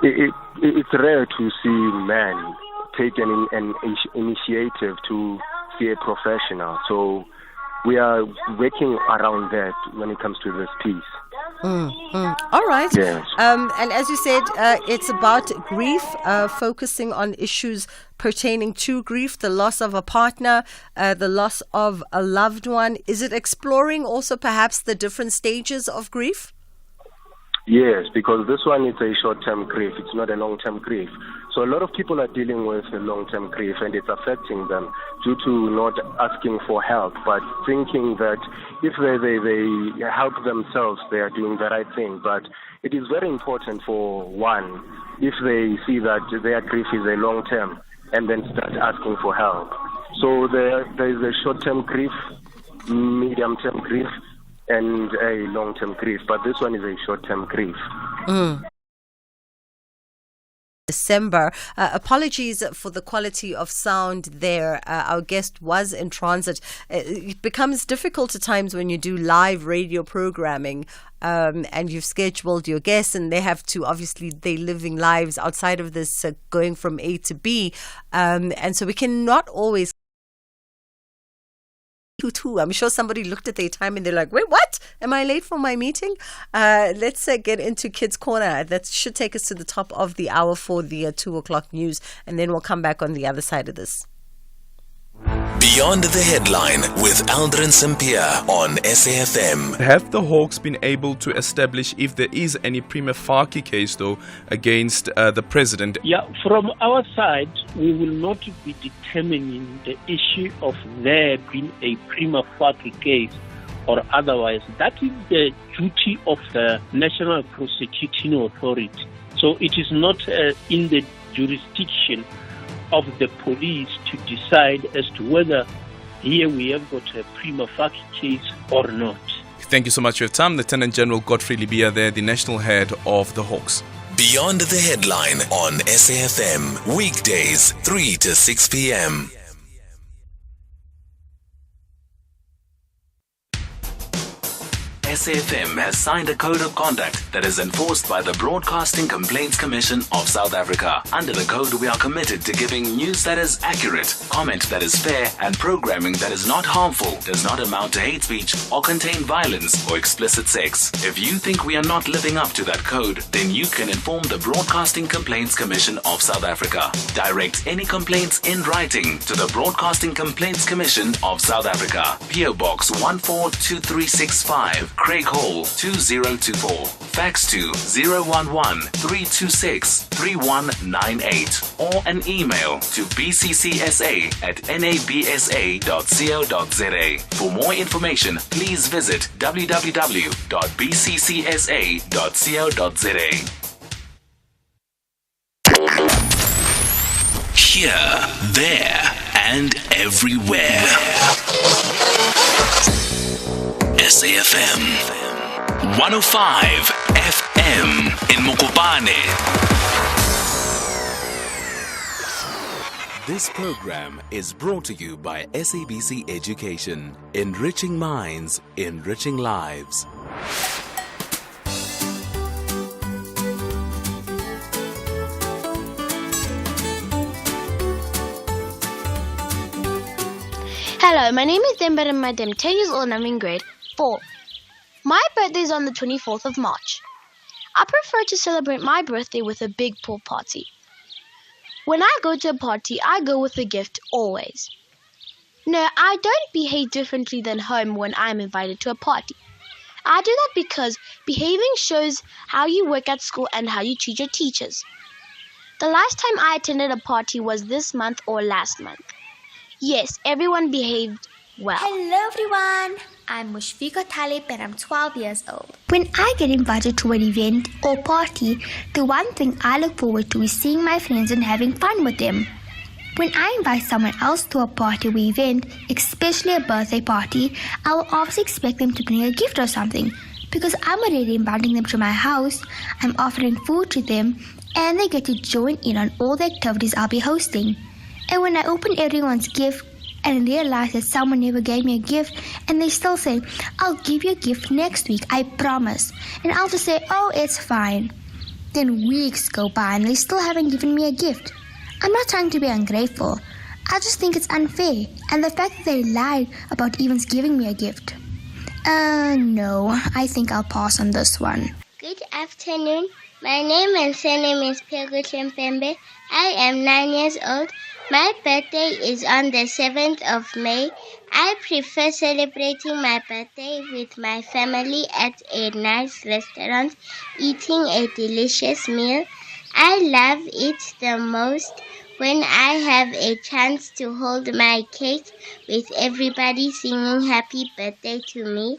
it's rare to see men take an initiative to see a professional. So we are working around that when it comes to this piece. All right. Yes. And as you said, it's about grief, focusing on issues pertaining to grief, the loss of a partner, the loss of a loved one. Is it exploring also perhaps the different stages of grief? Yes, because this one is a short-term grief. It's not a long-term grief. So a lot of people are dealing with a long-term grief, and it's affecting them due to not asking for help, but thinking that if they help themselves, they are doing the right thing. But it is very important for one, if they see that their grief is a long-term, and then start asking for help. So there is a short-term grief, medium-term grief, and a long-term grief, but this one is a short-term grief. December. Apologies for the quality of sound there. Our guest was in transit. It becomes difficult at times when you do live radio programming and you've scheduled your guests and they have to, obviously, they're living lives outside of this, going from A to B. And so we cannot always. I'm sure somebody looked at their time and they're like, wait, what? Am I late for my meeting? Let's get into Kids Corner. That should take us to the top of the hour for the 2 o'clock news. And then we'll come back on the other side of this. Beyond the Headline with Aldrin Sampear on SAFM. Have the Hawks been able to establish if there is any prima facie case, though, against the president? Yeah, from our side, we will not be determining the issue of there being a prima facie case or otherwise. That is the duty of the National Prosecuting Authority. So it is not in the jurisdiction of the police to decide as to whether here we have got a prima facie case or not. Thank you so much for your time. Lieutenant General Godfrey Libia there, the national head of the Hawks. Beyond the Headline on SAFM, weekdays 3 to 6 p.m. SAFM has signed a code of conduct that is enforced by the Broadcasting Complaints Commission of South Africa. Under the code, we are committed to giving news that is accurate, comment that is fair, and programming that is not harmful, does not amount to hate speech, or contain violence or explicit sex. If you think we are not living up to that code, then you can inform the Broadcasting Complaints Commission of South Africa. Direct any complaints in writing to the Broadcasting Complaints Commission of South Africa. PO Box 142365. Craig Hall 2024. Fax to 011-326-3198 or an email to bccsa@nabsa.co.za. For more information, please visit www.bccsa.co.za. Here, there, and everywhere. SAFM 105 FM in Mokopane. This program is brought to you by SABC Education, enriching minds, enriching lives. Hello, my name is Dembere Madam, 10 years old and I'm in grade 4. My birthday is on the 24th of March. I prefer to celebrate my birthday with a big pool party. When I go to a party, I go with a gift always. No, I don't behave differently than home when I'm invited to a party. I do that because behaving shows how you work at school and how you treat your teachers. The last time I attended a party was this month or last month. Yes, everyone behaved well. Hello everyone, I'm Mushfiqa Talib and I'm 12 years old. When I get invited to an event or party, the one thing I look forward to is seeing my friends and having fun with them. When I invite someone else to a party or event, especially a birthday party, I will obviously expect them to bring a gift or something. Because I'm already inviting them to my house, I'm offering food to them, and they get to join in on all the activities I'll be hosting. And when I open everyone's gift and realize that someone never gave me a gift and they still say, I'll give you a gift next week, I promise. And I'll just say, oh, it's fine. Then weeks go by and they still haven't given me a gift. I'm not trying to be ungrateful. I just think it's unfair. And the fact that they lied about even giving me a gift. No, I think I'll pass on this one. Good afternoon. My name and surname is Pegutle Mpembe. I am 9 years old. My birthday is on the 7th of May. I prefer celebrating my birthday with my family at a nice restaurant, eating a delicious meal. I love it the most when I have a chance to hold my cake with everybody singing happy birthday to me.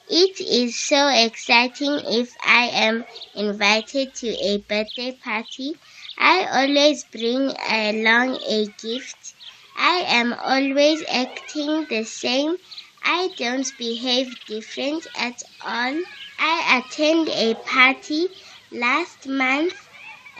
It is so exciting if I am invited to a birthday party. I always bring along a gift. I am always acting the same. I don't behave different at all. I attended a party last month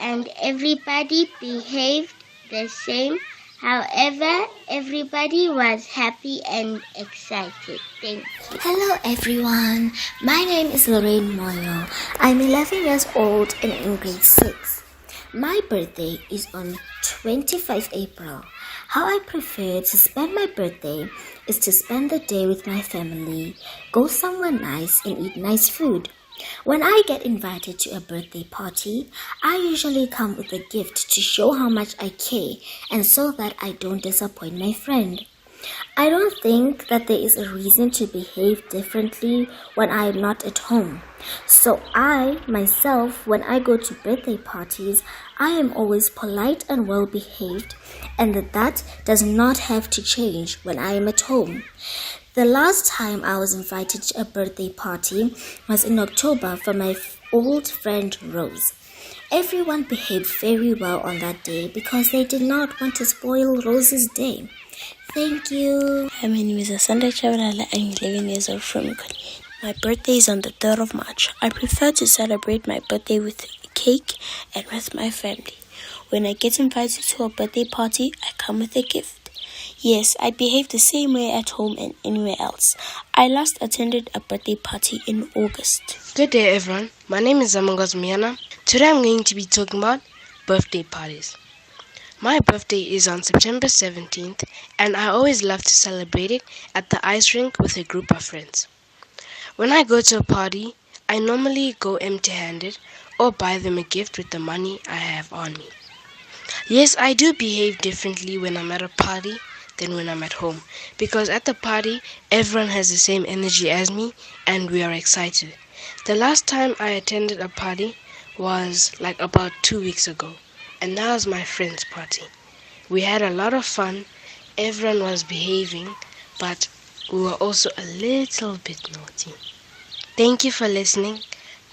and everybody behaved the same. However, everybody was happy and excited. Thank you. Hello everyone, my name is Lorraine Moyo. I'm 11 years old and in grade 6. My birthday is on 25 April. How I prefer to spend my birthday is to spend the day with my family, go somewhere nice and eat nice food. When I get invited to a birthday party, I usually come with a gift to show how much I care and so that I don't disappoint my friend. I don't think that there is a reason to behave differently when I am not at home. So I, myself, when I go to birthday parties, I am always polite and well behaved, and that does not have to change when I am at home. The last time I was invited to a birthday party was in October for my old friend Rose. Everyone behaved very well on that day because they did not want to spoil Rose's day. Thank you. My name is Asanda Chabalala. I'm 11 years old from Ikoyi. My birthday is on the 3rd of March. I prefer to celebrate my birthday with a cake and with my family. When I get invited to a birthday party, I come with a gift. Yes, I behave the same way at home and anywhere else. I last attended a birthday party in August. Good day everyone. My name is Zamangaz Miana. Today I'm going to be talking about birthday parties. My birthday is on September 17th and I always love to celebrate it at the ice rink with a group of friends. When I go to a party, I normally go empty-handed or buy them a gift with the money I have on me. Yes, I do behave differently when I'm at a party than when I'm at home because at the party, everyone has the same energy as me and we are excited. The last time I attended a party was like about 2 weeks ago. And that was my friend's party. We had a lot of fun, everyone was behaving, but we were also a little bit naughty. Thank you for listening.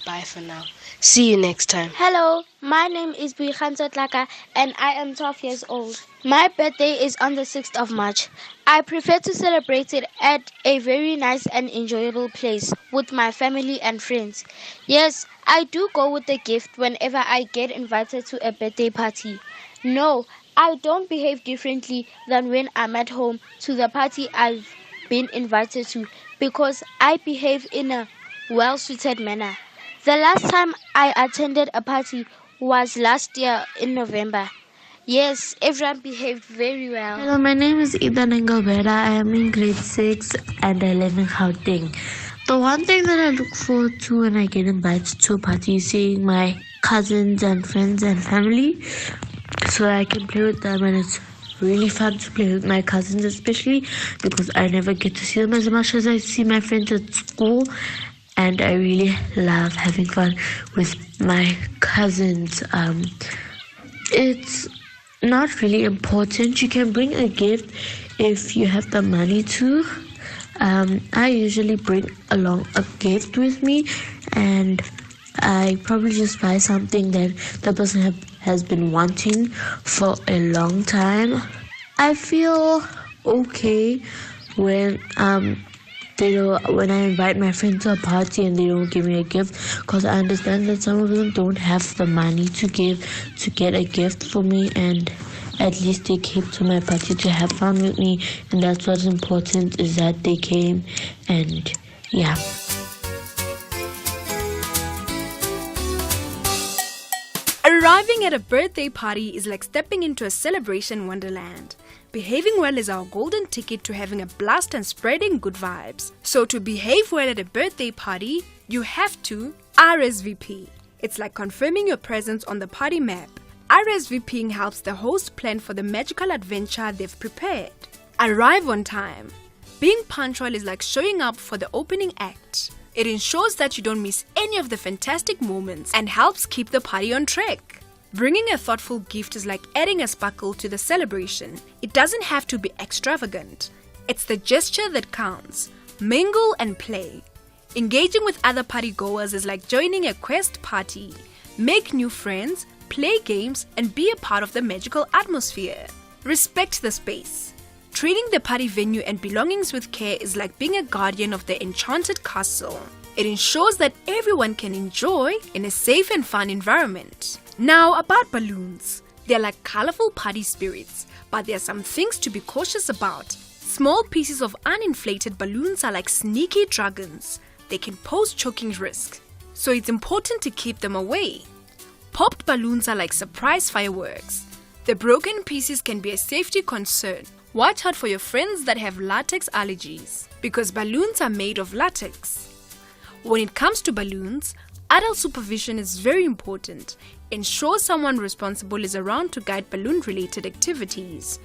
Bye for now. See you next time. Hello, my name is Buikhanzo Tlaka and I am 12 years old. My birthday is on the 6th of March. I prefer to celebrate it at a very nice and enjoyable place with my family and friends. Yes, I do go with a gift whenever I get invited to a birthday party. No, I don't behave differently than when I'm at home to the party I've been invited to because I behave in a well-suited manner. The last time I attended a party was last year in November. Yes, everyone behaved very well. Hello, my name is Ethan Engelberta. I am in grade 6 and I live in Gauteng. The one thing that I look forward to when I get invited to a party is seeing my cousins and friends and family so I can play with them, and it's really fun to play with my cousins, especially because I never get to see them as much as I see my friends at school, and I really love having fun with my cousins. It's not really important. You can bring a gift if you have the money to. I usually bring along a gift with me, and I probably just buy something that the person has been wanting for a long time. I feel okay when when I invite my friend to a party and they don't give me a gift, because I understand that some of them don't have the money to get a gift for me, and at least they came to my party to have fun with me, and that's what's important, is that they came. And yeah. Arriving at a birthday party is like stepping into a celebration wonderland. Behaving well is our golden ticket to having a blast and spreading good vibes. So to behave well at a birthday party, you have to RSVP. It's like confirming your presence on the party map. RSVPing helps the host plan for the magical adventure they've prepared. Arrive on time. Being punctual is like showing up for the opening act. It ensures that you don't miss any of the fantastic moments and helps keep the party on track. Bringing a thoughtful gift is like adding a sparkle to the celebration. It doesn't have to be extravagant. It's the gesture that counts. Mingle and play. Engaging with other party goers is like joining a quest party. Make new friends, play games, and be a part of the magical atmosphere. Respect the space. Treating the party venue and belongings with care is like being a guardian of the enchanted castle. It ensures that everyone can enjoy in a safe and fun environment. Now about balloons. They're like colorful party spirits, but there are some things to be cautious about. Small pieces of uninflated balloons are like sneaky dragons. They can pose choking risk, so it's important to keep them away. Popped balloons are like surprise fireworks. The broken pieces can be a safety concern. Watch out for your friends that have latex allergies, because balloons are made of latex. When it comes to balloons, adult supervision is very important. Ensure someone responsible is around to guide balloon-related activities.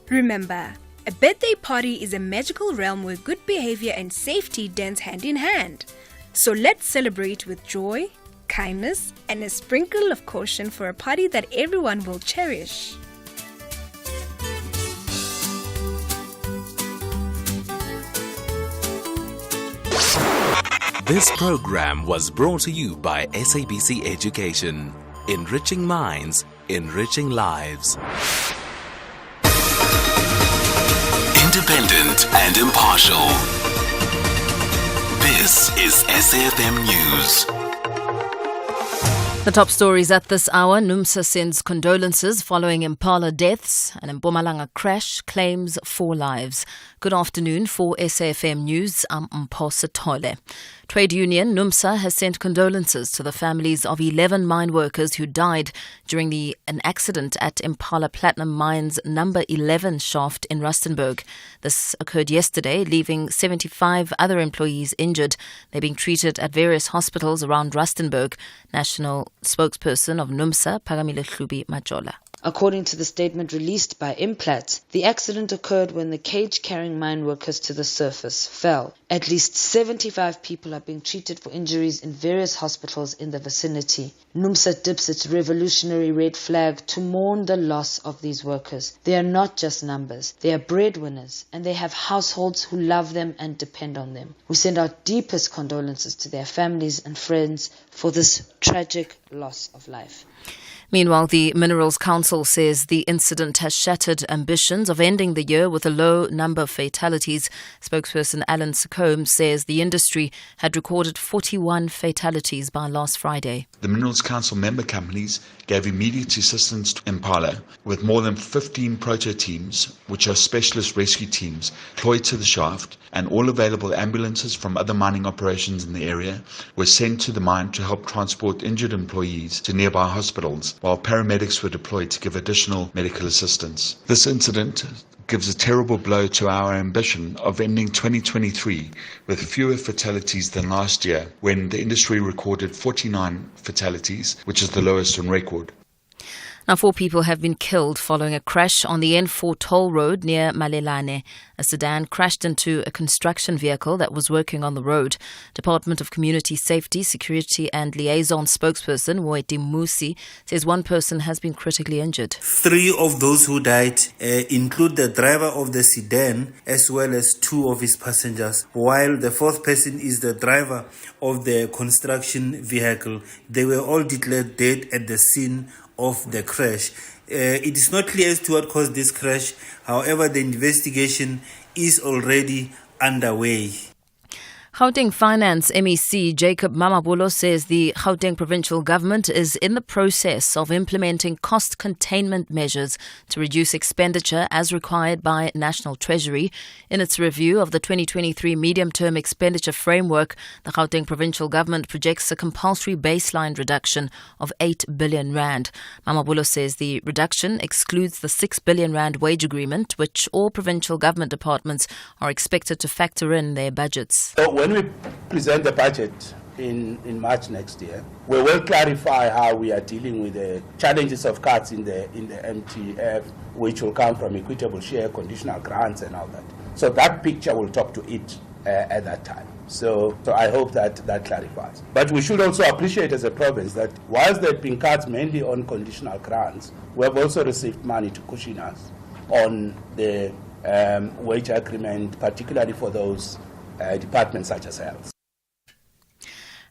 Remember, a birthday party is a magical realm where good behavior and safety dance hand in hand. So let's celebrate with joy, kindness, and a sprinkle of caution for a party that everyone will cherish. This program was brought to you by SABC Education. Enriching minds, enriching lives. Independent and impartial. This is SAFM News. The top stories at this hour. NUMSA sends condolences following Impala deaths, and Mpumalanga crash claims 4 lives. Good afternoon. For SAFM News, I'm Mpho Tole. Trade union NUMSA has sent condolences to the families of 11 mine workers who died during an accident at Impala Platinum Mine's number 11 shaft in Rustenburg. This occurred yesterday, leaving 75 other employees injured. They're being treated at various hospitals around Rustenburg. National spokesperson of NUMSA, Pagamile Hlubi Majola. According to the statement released by Implat, the accident occurred when the cage carrying mine workers to the surface fell. At least 75 people are being treated for injuries in various hospitals in the vicinity. NUMSA dips its revolutionary red flag to mourn the loss of these workers. They are not just numbers, they are breadwinners, and they have households who love them and depend on them. We send our deepest condolences to their families and friends for this tragic loss of life. Meanwhile, the Minerals Council says the incident has shattered ambitions of ending the year with a low number of fatalities. Spokesperson Alan Secombe says the industry had recorded 41 fatalities by last Friday. The Minerals Council member companies gave immediate assistance to Impala with more than 15 proto teams, which are specialist rescue teams, deployed to the shaft, and all available ambulances from other mining operations in the area were sent to the mine to help transport injured employees to nearby hospitals, while paramedics were deployed to give additional medical assistance. This incident gives a terrible blow to our ambition of ending 2023 with fewer fatalities than last year, when the industry recorded 49 fatalities, which is the lowest on record. Now, 4 people have been killed following a crash on the N4 toll road near Malelane. A sedan crashed into a construction vehicle that was working on the road. Department of Community Safety, Security and Liaison spokesperson Moeti Musi says 1 person has been critically injured. 3 of those who died include the driver of the sedan as well as 2 of his passengers, while the 4th person is the driver of the construction vehicle. They were all declared dead at the scene of the crash. It is not clear as to what caused this crash. However, the investigation is already underway. Gauteng Finance MEC Jacob Mamabolo says the Gauteng provincial government is in the process of implementing cost containment measures to reduce expenditure as required by National Treasury. In its review of the 2023 medium-term expenditure framework, the Gauteng provincial government projects a compulsory baseline reduction of 8 billion rand. Mamabolo says the reduction excludes the 6 billion rand wage agreement, which all provincial government departments are expected to factor in their budgets. When we present the budget in March next year, we will clarify how we are dealing with the challenges of cuts in the MTF, which will come from equitable share, conditional grants and all that. So that picture will talk to it at that time. So I hope that clarifies. But we should also appreciate as a province that whilst there have been cuts mainly on conditional grants, we have also received money to cushion us on the wage agreement, particularly for those departments such as health.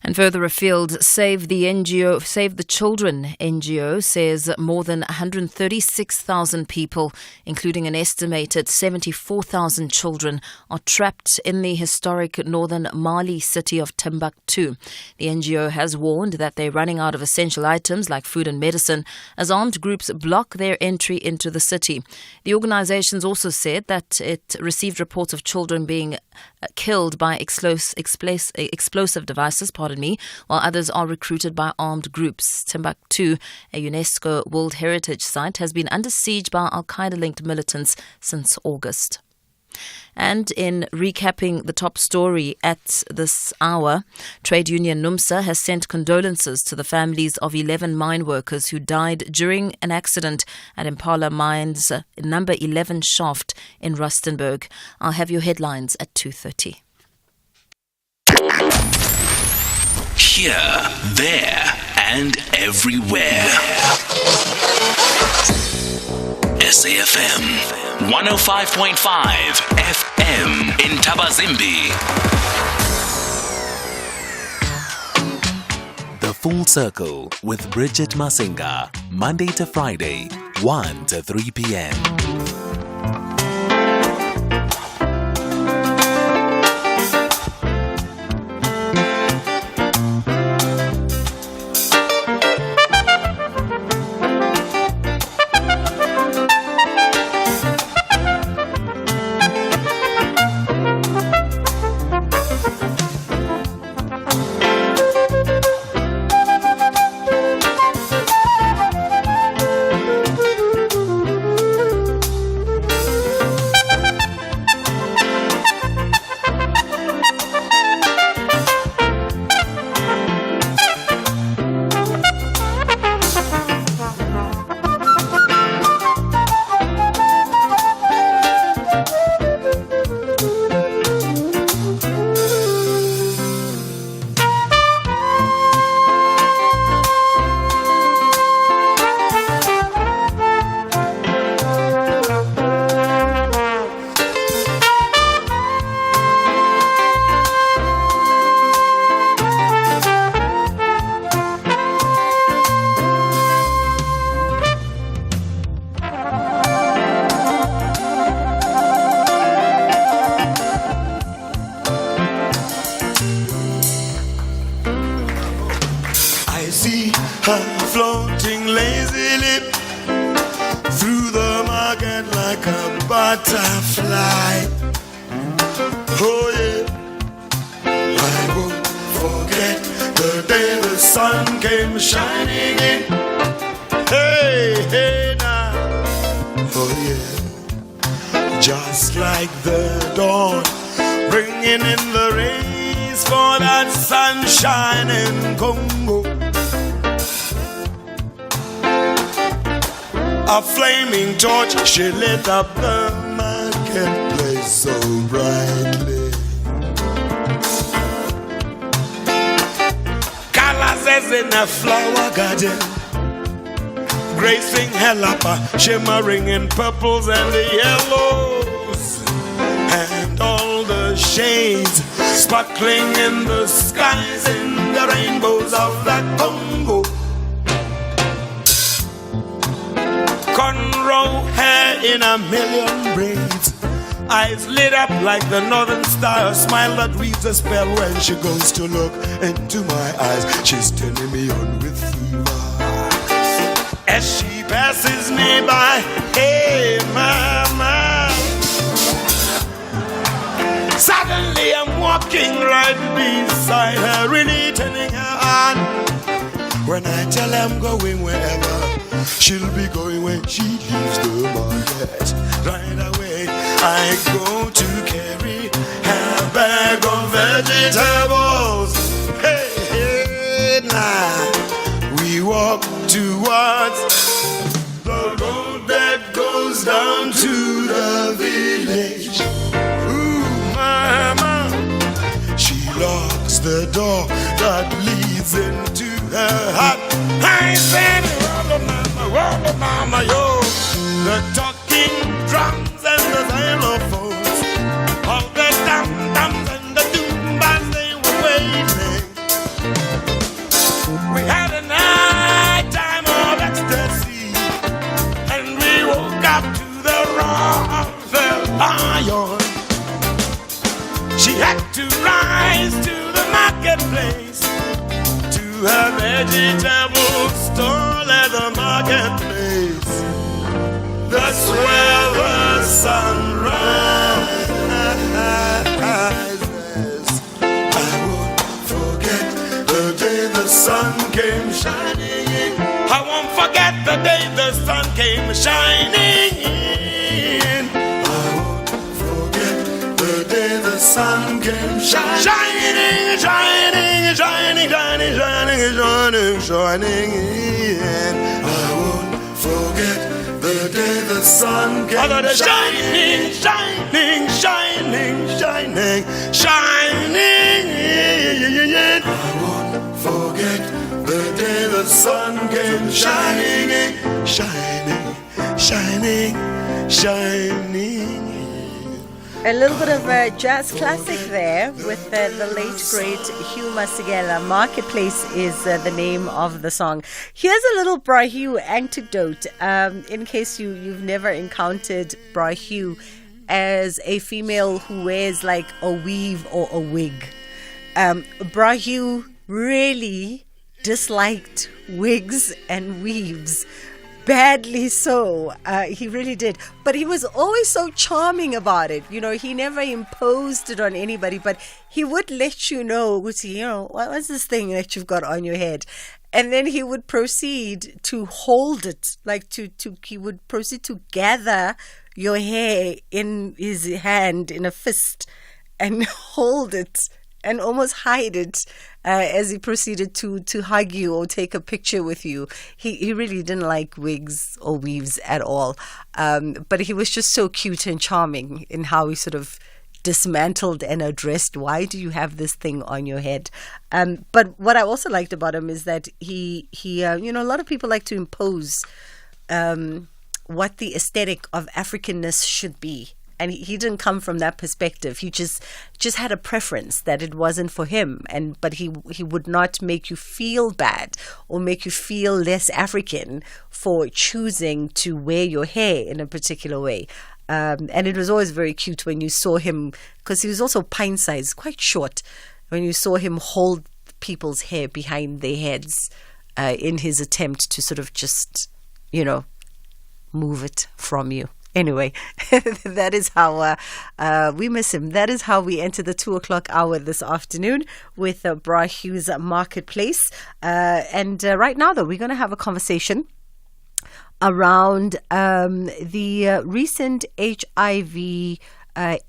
And further afield, Save the Children NGO says more than 136,000 people, including an estimated 74,000 children, are trapped in the historic northern Mali city of Timbuktu. The NGO has warned that they're running out of essential items like food and medicine as armed groups block their entry into the city. The organizations also said that it received reports of children being killed by explosive devices, while others are recruited by armed groups. Timbuktu, a UNESCO World Heritage Site, has been under siege by Al-Qaeda-linked militants since August. And in recapping the top story at this hour, trade union NUMSA has sent condolences to the families of 11 mine workers who died during an accident at Impala Mines number 11 shaft in Rustenburg. I'll have your headlines at 2:30. Here, there, and everywhere. SAFM 105.5 FM in Tabazimbi. The Full Circle with Bridget Masinga, Monday to Friday, 1 to 3 p.m. butterfly. Oh yeah, I won't forget the day the sun came shining in. Hey, hey now, oh yeah, just like the dawn, bringing in the rays for that sunshine in Congo. A flaming torch, she lit up the marketplace so brightly. Colors as in a flower garden, gracing Helapa, shimmering in purples and the yellows, and all the shades sparkling in the skies in the rainbows of the Congo. Cornrow hair in a million braids, eyes lit up like the northern star, a smile that weaves a spell when she goes to look into my eyes. She's turning me on with fever as she passes me by. Hey mama, suddenly I'm walking right beside her, really turning her on. When I tell her I'm going wherever, she'll be going when she leaves the market. Right away, I go to carry her bag of vegetables. Hey, hey, now we walk towards the road that goes down to the village. Ooh, mama, she locks the door that leads into her heart. I said, roll mama, yo. The talking drums and the xylophones, all the dum-dums and the doombas, they were waiting. We had a night time of ecstasy, and we woke up to the roar of the lion. She had to rise to the marketplace, to her vegetable stall at the marketplace. That's where the sun rises. I won't forget the day the sun came shining in. I won't forget the day the sun came shining in. I won't forget the day the sun came shining, shining, shining, shining, shining, shining, shining in. I won't forget the day the sun came shining, shining, shining, shining, shining in. I won't forget the day the sun came shining, shining, shining, shining. A little bit of a jazz classic there with the late great Hugh Masigela. Marketplace is the name of the song. Here's a little Bra Hugh anecdote. In case you've never encountered Bra Hugh as a female who wears like a weave or a wig. Bra Hugh really disliked wigs and weaves. Badly so. He really did. But he was always so charming about it. You know, he never imposed it on anybody, but he would let you know, what's this thing that you've got on your head? And then he would proceed to hold it, he would proceed to gather your hair in his hand, in a fist, and hold it and almost hide it as he proceeded to hug you or take a picture with you. He really didn't like wigs or weaves at all. But he was just so cute and charming in how he sort of dismantled and addressed, why do you have this thing on your head? But what I also liked about him is that he a lot of people like to impose what the aesthetic of Africanness should be. And he didn't come from that perspective. He just had a preference that it wasn't for him. But he would not make you feel bad or make you feel less African for choosing to wear your hair in a particular way. And it was always very cute when you saw him, because he was also pint-sized, quite short, when you saw him hold people's hair behind their heads in his attempt to sort of just, move it from you. Anyway, that is how we miss him. That is how we enter the 2 o'clock hour this afternoon with Bra Hughes Marketplace. And right now, though, we're going to have a conversation around the recent HIV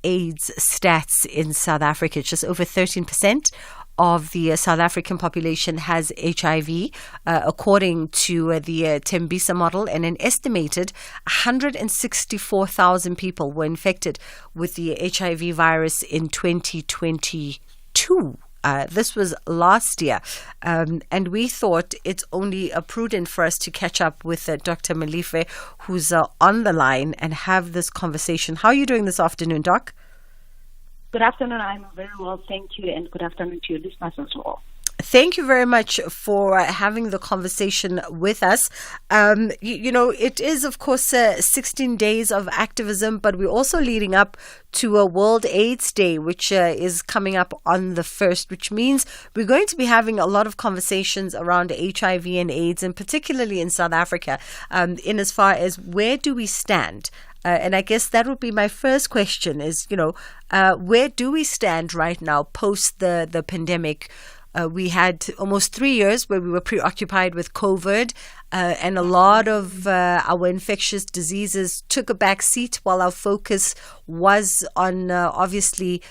AIDS stats in South Africa. It's just over 13% of the South African population has HIV, according to the Tembisa model, and an estimated 164,000 people were infected with the HIV virus in 2022. This was last year, and we thought it's only prudent for us to catch up with Dr. Malife, who's on the line, and have this conversation. How are you doing this afternoon, Doc? Good afternoon. I'm very well, thank you, and good afternoon to your listeners as well. Thank you very much for having the conversation with us. It is, of course, 16 days of activism, but we're also leading up to a World AIDS Day, which is coming up on the 1st, which means we're going to be having a lot of conversations around HIV and AIDS, and particularly in South Africa, in as far as where do we stand? And I guess that would be my first question is, where do we stand right now post the pandemic? We had almost 3 years where we were preoccupied with COVID, and a lot of our infectious diseases took a back seat while our focus was on obviously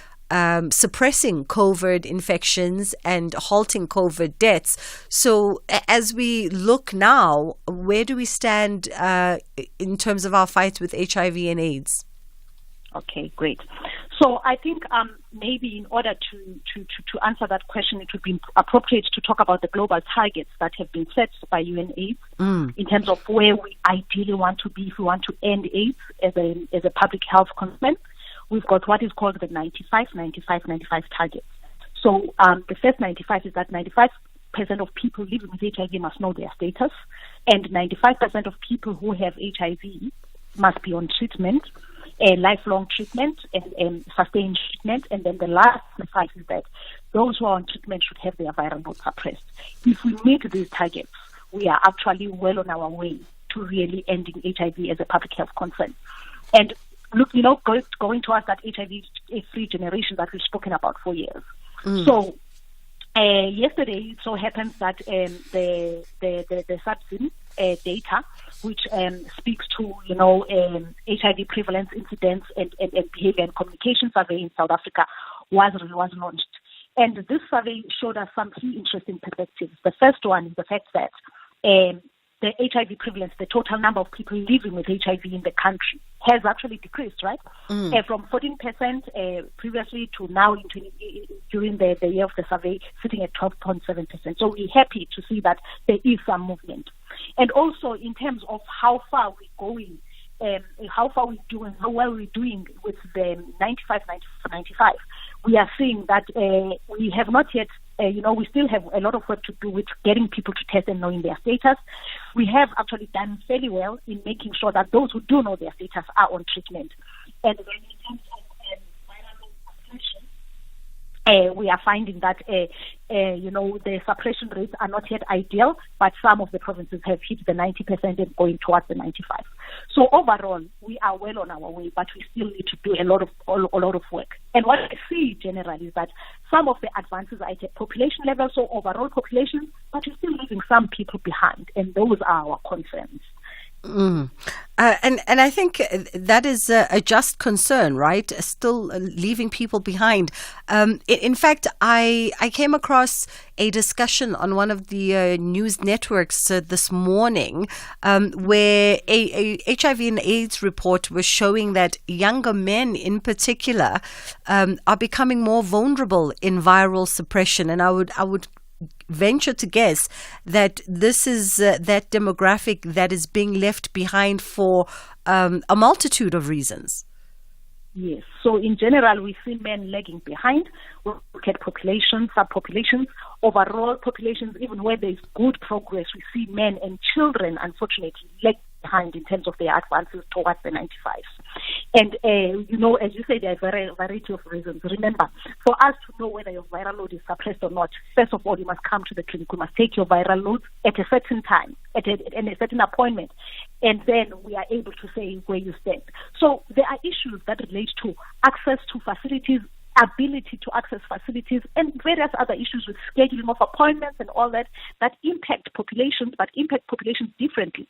suppressing COVID infections and halting COVID deaths. So as we look now, where do we stand in terms of our fight with HIV and AIDS? Okay, great. So I think maybe in order to answer that question, it would be appropriate to talk about the global targets that have been set by UNAIDS in terms of where we ideally want to be if we want to end AIDS as a public health concern. We've got what is called the 95-95-95 target. So the first 95 is that 95% of people living with HIV must know their status, and 95% of people who have HIV must be on treatment, lifelong treatment and sustained treatment. And then the last 5 is that those who are on treatment should have their viral load suppressed. If we meet these targets, we are actually well on our way to really ending HIV as a public health concern. And look, going towards that HIV-free generation that we've spoken about for years. So yesterday, it so happens that the SAPSIN data, which speaks to HIV prevalence, incidence, and behavior and communication survey in South Africa, was launched. And this survey showed us some key interesting perspectives. The first one is the fact that the HIV prevalence, the total number of people living with HIV in the country, has actually decreased, right? From 14% previously to now during the year of the survey, sitting at 12.7%. So we're happy to see that there is some movement. And also in terms of how far we're going, how far we're doing, how well we're doing with the 95-95, we are seeing that we have not yet, we still have a lot of work to do with getting people to test and knowing their status. We have actually done fairly well in making sure that those who do know their status are on treatment. And then in terms of viral load suppression, we are finding that, the suppression rates are not yet ideal, but some of the provinces have hit the 90% and going towards the 95%. So overall, we are well on our way, but we still need to do a lot of work. And what I see generally is that some of the advances are at a population level, so overall population, but we're still leaving some people behind, and those are our concerns. And I think that is a just concern, right? Still leaving people behind. In fact, I came across a discussion on one of the news networks this morning where a HIV and AIDS report was showing that younger men in particular are becoming more vulnerable in viral suppression. And I would venture to guess that this is that demographic that is being left behind for a multitude of reasons. Yes. So in general, we see men lagging behind. We look at populations, subpopulations, overall populations, even where there's good progress, we see men and children, unfortunately, lag behind in terms of their advances towards the 95s. And, as you say, there are a variety of reasons. Remember, for us to know whether your viral load is suppressed or not, first of all, you must come to the clinic. You must take your viral load at a certain time, at a certain appointment. and then we are able to say where you stand. So there are issues that relate to access to facilities, ability to access facilities, and various other issues with scheduling of appointments and all that impact populations, but impact populations differently.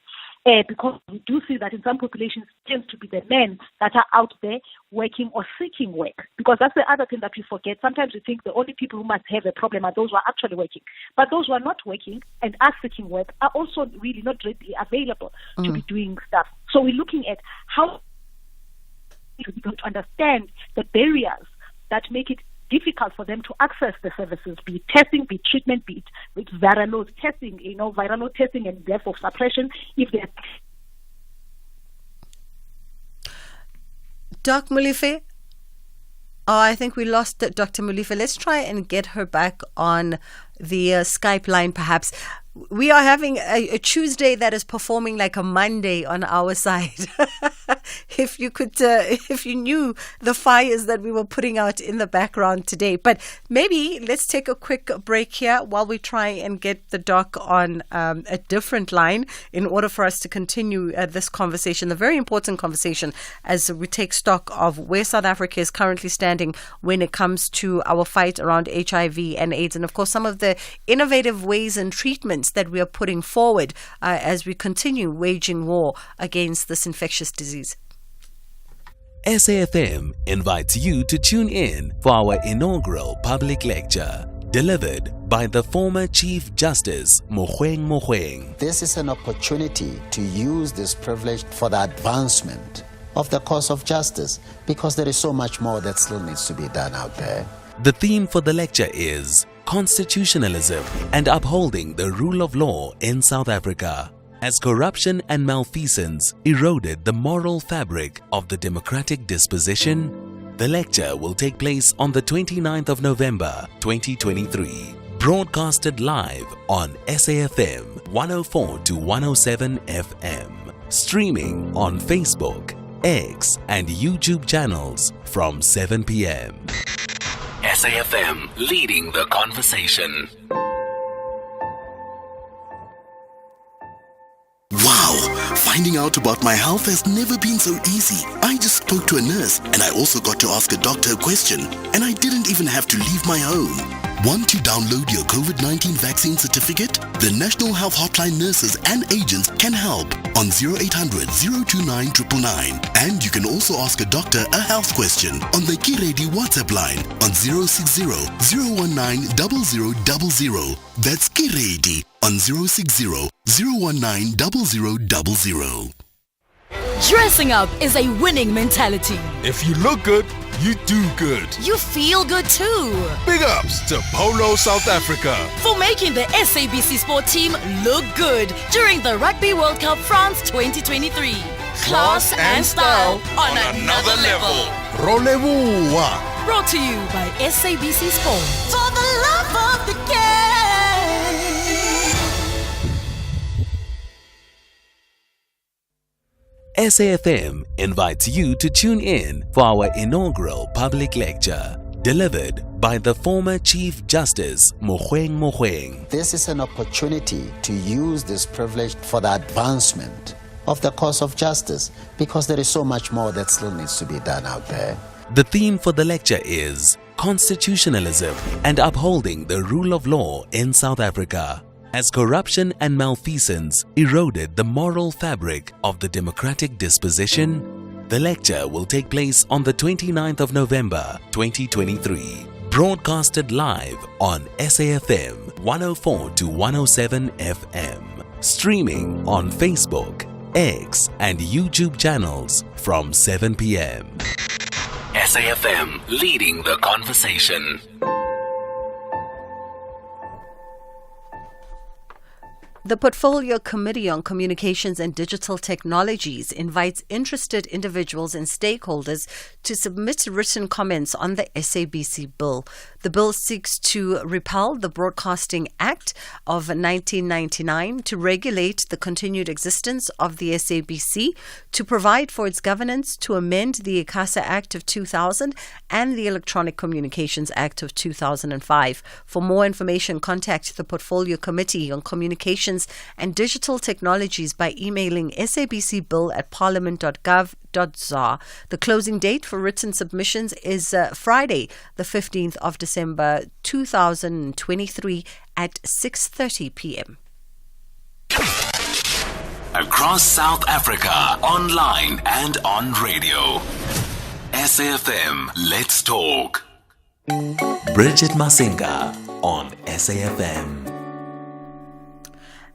Because we do see that in some populations it tends to be the men that are out there working or seeking work. Because that's the other thing that we forget. Sometimes we think the only people who must have a problem are those who are actually working. But those who are not working and are seeking work are also really not readily available to be doing stuff. So we're looking at how to be able to understand the barriers that make it difficult for them to access the services, be it testing, be it treatment, be it viral load testing, viral load testing and therefore suppression. If they're Doc Molefe? Oh, I think we lost Dr. Molefe. Let's try and get her back on the Skype line, perhaps. We are having a Tuesday that is performing like a Monday on our side. If you knew the fires that we were putting out in the background today. But maybe let's take a quick break here while we try and get the doc on a different line in order for us to continue this conversation, the very important conversation, as we take stock of where South Africa is currently standing when it comes to our fight around HIV and AIDS, and of course some of the innovative ways and treatments that we are putting forward as we continue waging war against this infectious disease. SAFM invites you to tune in for our inaugural public lecture, delivered by the former Chief Justice Mogoeng Mogoeng. This is an opportunity to use this privilege for the advancement of the cause of justice, because there is so much more that still needs to be done out there. The theme for the lecture is Constitutionalism and Upholding the Rule of Law in South Africa, as corruption and malfeasance eroded the moral fabric of the democratic disposition. The lecture will take place on the 29th of November 2023, broadcasted live on SAFM 104 to 107 FM, streaming on Facebook, X and YouTube channels from 7 p.m. SAFM, leading the conversation. Wow, finding out about my health has never been so easy. I just spoke to a nurse and I also got to ask a doctor a question, and I didn't even have to leave my home. Want to download your COVID-19 vaccine certificate? The National Health Hotline nurses and agents can help on 0800 029 999. And you can also ask a doctor a health question on the Kiredi WhatsApp line on 060 019 0000. That's Kiredi on 060 019 0000. Dressing up is a winning mentality. If you look good, you do good. You feel good too. Big ups to Polo South Africa for making the SABC Sport team look good during the Rugby World Cup France 2023. Class and style on another level. Rolez-vous. Brought to you by SABC Sport. For the love of the game. SAFM invites you to tune in for our inaugural public lecture, delivered by the former Chief Justice Mogoeng Mogoeng. This is an opportunity to use this privilege for the advancement of the cause of justice, because there is so much more that still needs to be done out there. The theme for the lecture is Constitutionalism and Upholding the Rule of Law in South Africa, as corruption and malfeasance eroded the moral fabric of the democratic disposition. The lecture will take place on the 29th of November 2023, broadcasted live on SAFM 104 to 107 FM, streaming on Facebook, X and YouTube channels from 7 p.m. SAFM, leading the conversation. The Portfolio Committee on Communications and Digital Technologies invites interested individuals and stakeholders to submit written comments on the SABC bill. The bill seeks to repeal the Broadcasting Act of 1999 to regulate the continued existence of the SABC, to provide for its governance, to amend the ICASA Act of 2000 and the Electronic Communications Act of 2005. For more information, contact the Portfolio Committee on Communications Communications and Digital Technologies by emailing sabcbill@parliament.gov.za. The closing date for written submissions is Friday, the 15th of December 2023 at 6:30 p.m. Across South Africa, online and on radio. SAFM, let's talk. Bridget Masinga on SAFM.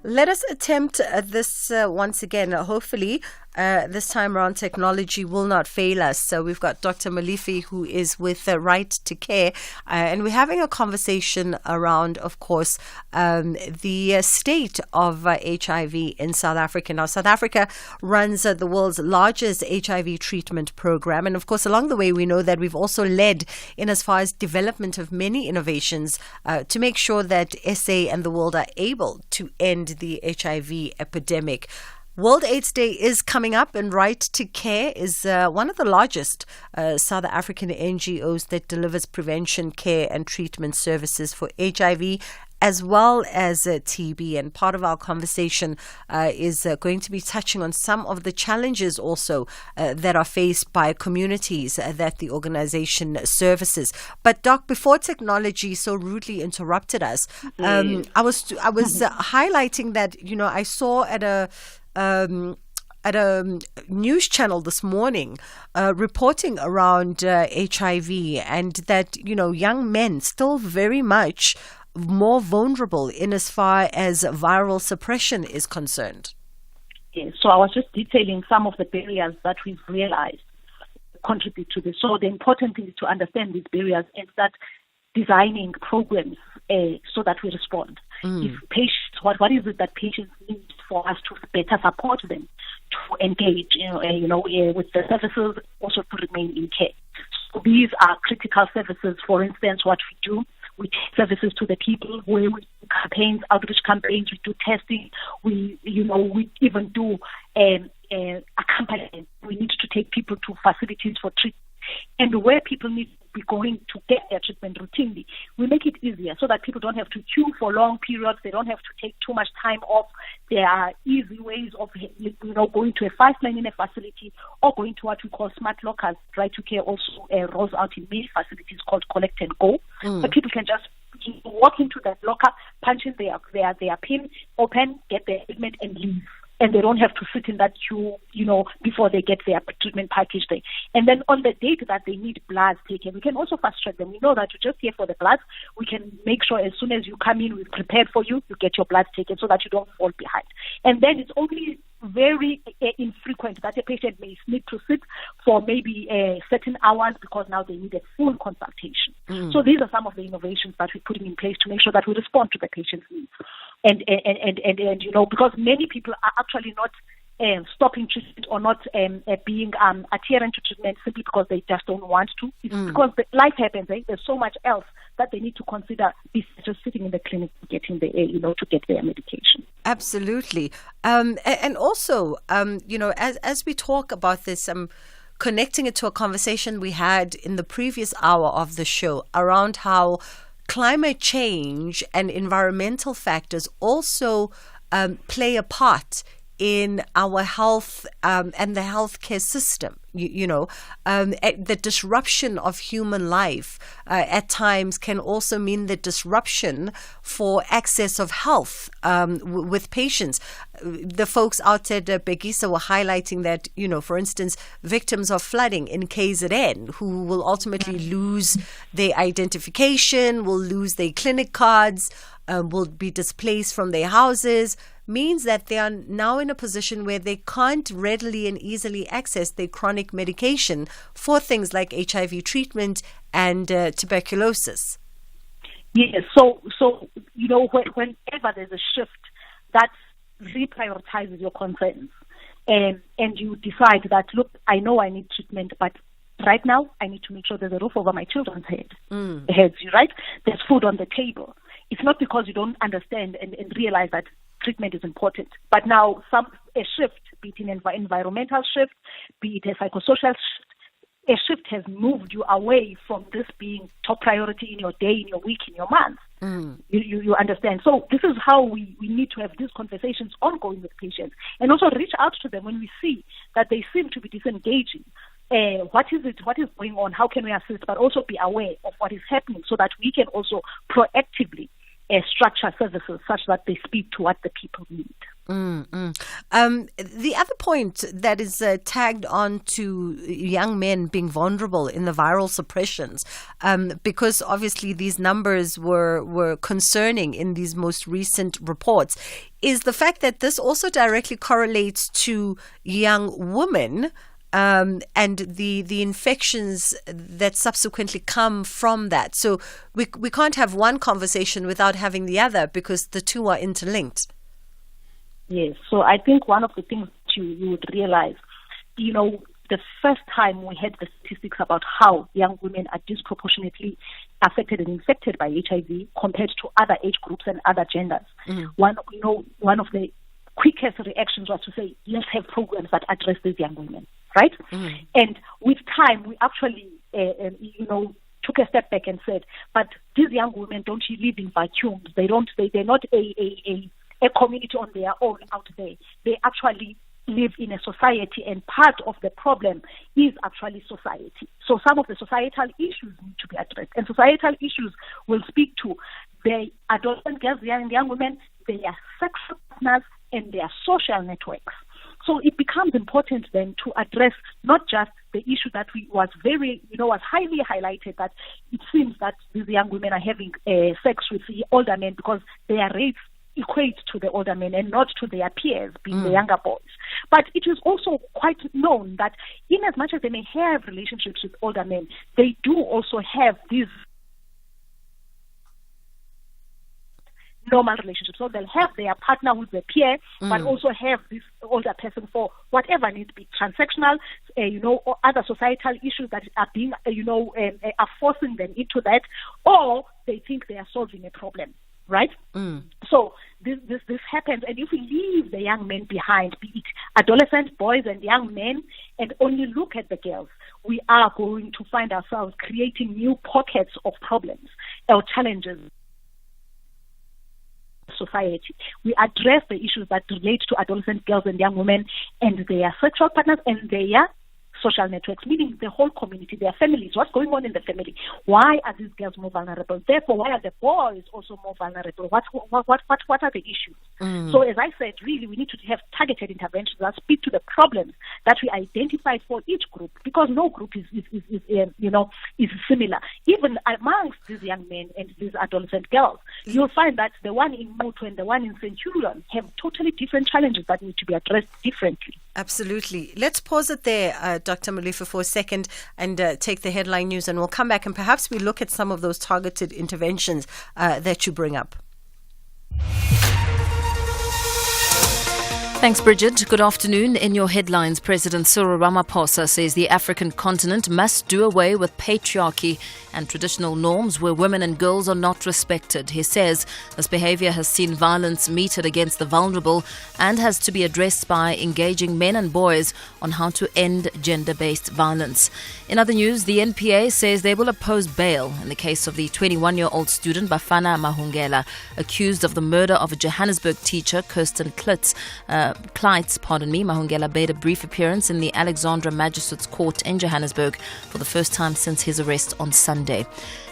Let us attempt this once again. Hopefully, this time around, technology will not fail us. So we've got Dr. Malifi, who is with Right to Care, and we're having a conversation around, of course, the state of HIV in South Africa. Now, South Africa runs the world's largest HIV treatment program, and of course, along the way, we know that we've also led in as far as development of many innovations to make sure that SA and the world are able to end the HIV epidemic. World AIDS Day is coming up, and Right to Care is one of the largest South African NGOs that delivers prevention, care and treatment services for HIV as well as TB. And part of our conversation is going to be touching on some of the challenges also that are faced by communities that the organization services. But Doc, before technology so rudely interrupted us, I was highlighting that, you know, I saw at a news channel this morning reporting around HIV, and that, you know, young men still very much more vulnerable in as far as viral suppression is concerned. Yes, so I was just detailing some of the barriers that we've realized contribute to this. So the important thing is to understand these barriers and start designing programs so that we respond. If patients, what is it that patients need for us to better support them to engage, with the services, also to remain in care. So these are critical services. For instance, what we do, we take services to the people where we do campaigns, outreach campaigns, we do testing, we even do accompanying. We need to take people to facilities for treatment. And where people need to be going to get their treatment routinely, we make it easier so that people don't have to queue for long periods. They don't have to take too much time off. There are easy ways of going to a fast line in a facility or going to what we call smart lockers. Right to Care also rolls out in many facilities called Collect and Go. But people can just walk into that locker, punch in their PIN, open, get their treatment and leave. And they don't have to sit in that queue, before they get their treatment package there. And then on the date that they need bloods taken, we can also fast track them. We know that you're just here for the bloods. We can make sure as soon as you come in, we've prepared for you, you get your bloods taken so that you don't fall behind. And then it's only very infrequent that a patient may need to sit for maybe certain hours because now they need a full consultation. So these are some of the innovations that we're putting in place to make sure that we respond to the patient's needs. And because many people are actually not stopping treatment or not being adherent to treatment simply because they just don't want to. It's because life happens. There's so much else that they need to consider besides just sitting in the clinic getting to get their medication. Absolutely. And also, as we talk about this, connecting it to a conversation we had in the previous hour of the show around how climate change and environmental factors also play a part in our health and the healthcare system. The disruption of human life at times can also mean the disruption for access of health with patients. The folks out at Begisa were highlighting that, for instance, victims of flooding in KZN who will ultimately lose their identification, will lose their clinic cards, will be displaced from their houses, means that they are now in a position where they can't readily and easily access their chronic medication for things like HIV treatment and tuberculosis. Yes, so whenever there's a shift that reprioritizes your concerns, and you decide that, look, I know I need treatment, but right now I need to make sure there's a roof over my children's heads, right? There's food on the table. It's not because you don't understand and realize that treatment is important, but now a shift, be it an environmental shift, be it a psychosocial shift, a shift has moved you away from this being top priority in your day, in your week, in your month. You understand? So this is how we need to have these conversations ongoing with patients, and also reach out to them when we see that they seem to be disengaging. What is it? What is going on? How can we assist? But also be aware of what is happening so that we can also proactively structure services such that they speak to what the people need. The other point that is tagged on to young men being vulnerable in the viral suppressions, because obviously these numbers were concerning in these most recent reports, is the fact that this also directly correlates to young women and the infections that subsequently come from that. So we can't have one conversation without having the other because the two are interlinked. Yes, so I think one of the things you would realize, the first time we had the statistics about how young women are disproportionately affected and infected by HIV compared to other age groups and other genders, one of the quickest reactions was to say, let's have programs that address these young women, right? And with time, we actually, took a step back and said, but these young women don't live in vacuums. They're not a community on their own out there. They actually live in a society, and part of the problem is actually society. So some of the societal issues need to be addressed, and societal issues will speak to the adolescent girls and young women, their sexual partners, and their social networks. So it becomes important then to address not just the issue that was highly highlighted, that it seems that these young women are having sex with the older men because their rates equate to the older men and not to their peers, being the younger boys. But it is also quite known that in as much as they may have relationships with older men, they do also have these normal relationships. So they'll have their partner who's their peer, but also have this older person for whatever needs to be transactional, or other societal issues that are being, are forcing them into that, or they think they are solving a problem. Right? So this happens, and if we leave the young men behind, be it adolescent boys and young men, and only look at the girls, we are going to find ourselves creating new pockets of problems or challenges in society. We address the issues that relate to adolescent girls and young women and their sexual partners and their social networks, meaning the whole community, their families, what's going on in the family. Why are these girls more vulnerable? Therefore, why are the boys also more vulnerable? What are the issues? So as I said, really, we need to have targeted interventions that speak to the problems that we identified for each group, because no group is similar. Even amongst these young men and these adolescent girls, you'll find that the one in Moto and the one in Centurion have totally different challenges that need to be addressed differently. Absolutely. Let's pause it there, Dr. Molefe, for a second and take the headline news, and we'll come back and perhaps we look at some of those targeted interventions that you bring up. Thanks, Bridget. Good afternoon. In your headlines, President Cyril Ramaphosa says the African continent must do away with patriarchy and traditional norms where women and girls are not respected. He says this behavior has seen violence meted against the vulnerable and has to be addressed by engaging men and boys on how to end gender-based violence. In other news, the NPA says they will oppose bail in the case of the 21-year-old student Bafana Mahungela, accused of the murder of a Johannesburg teacher, Kirsten Kleitz. Mahungela made a brief appearance in the Alexandra Magistrates Court in Johannesburg for the first time since his arrest on Sunday.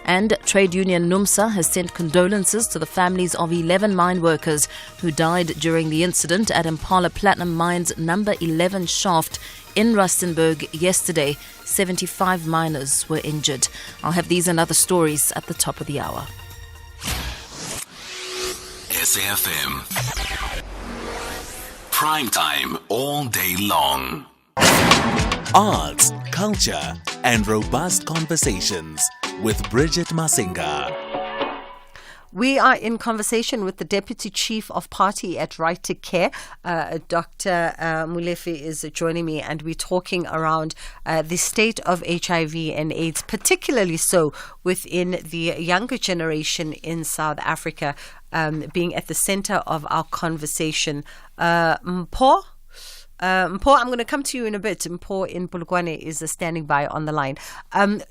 And trade union NUMSA has sent condolences to the families of 11 mine workers who died during the incident at Impala Platinum Mine's number 11 shaft in Rustenburg yesterday. 75 miners were injured. I'll have these and other stories at the top of the hour. SAFM. Prime time all day long. Arts, culture, and robust conversations with Bridget Masinga. We are in conversation with the Deputy Chief of Party at Right to Care. Dr. Molefe is joining me, and we're talking around the state of HIV and AIDS, particularly so within the younger generation in South Africa, being at the center of our conversation. Mpho, Mpo, I'm going to come to you in a bit. Mpo in Polokwane is standing by on the line.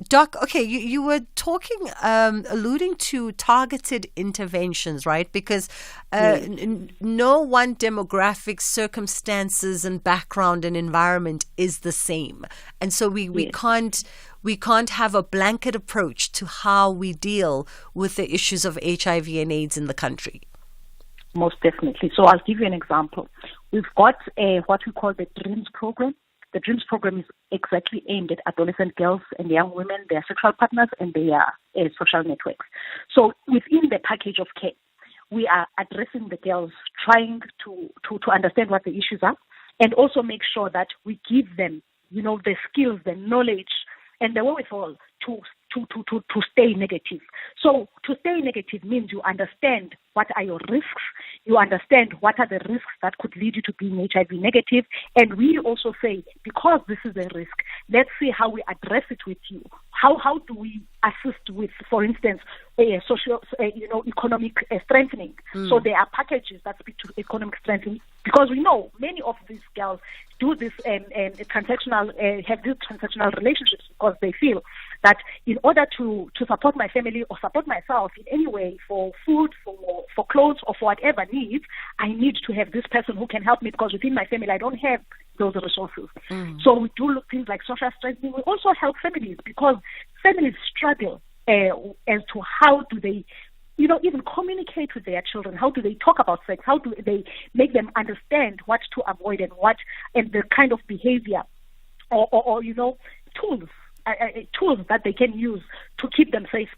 Doc, okay, you were talking, alluding to targeted interventions, right? Because no one demographic, circumstances and background and environment is the same. And so we can't have a blanket approach to how we deal with the issues of HIV and AIDS in the country. Most definitely. So I'll give you an example. We've got what we call the DREAMS program. The DREAMS program is exactly aimed at adolescent girls and young women, their sexual partners, and their social networks. So within the package of care, we are addressing the girls, trying to understand what the issues are, and also make sure that we give them, the skills, the knowledge, and the wherewithal to stay negative. So to stay negative means you understand what are your risks, you understand what are the risks that could lead you to being HIV negative, and we also say, because this is a risk, let's see how we address it with you. How do we assist with, for instance, social, economic strengthening? So there are packages that speak to economic strengthening, because we know many of these girls do this have these transactional relationships because they feel that in order to support my family or support myself in any way, for food, for clothes, or for whatever needs, I need to have this person who can help me, because within my family I don't have those resources. So we do things like social strengthening. We also help families, because families struggle as to how do they even communicate with their children. How do they talk about sex? How do they make them understand what to avoid and the kind of behavior or tools that they can use to keep themselves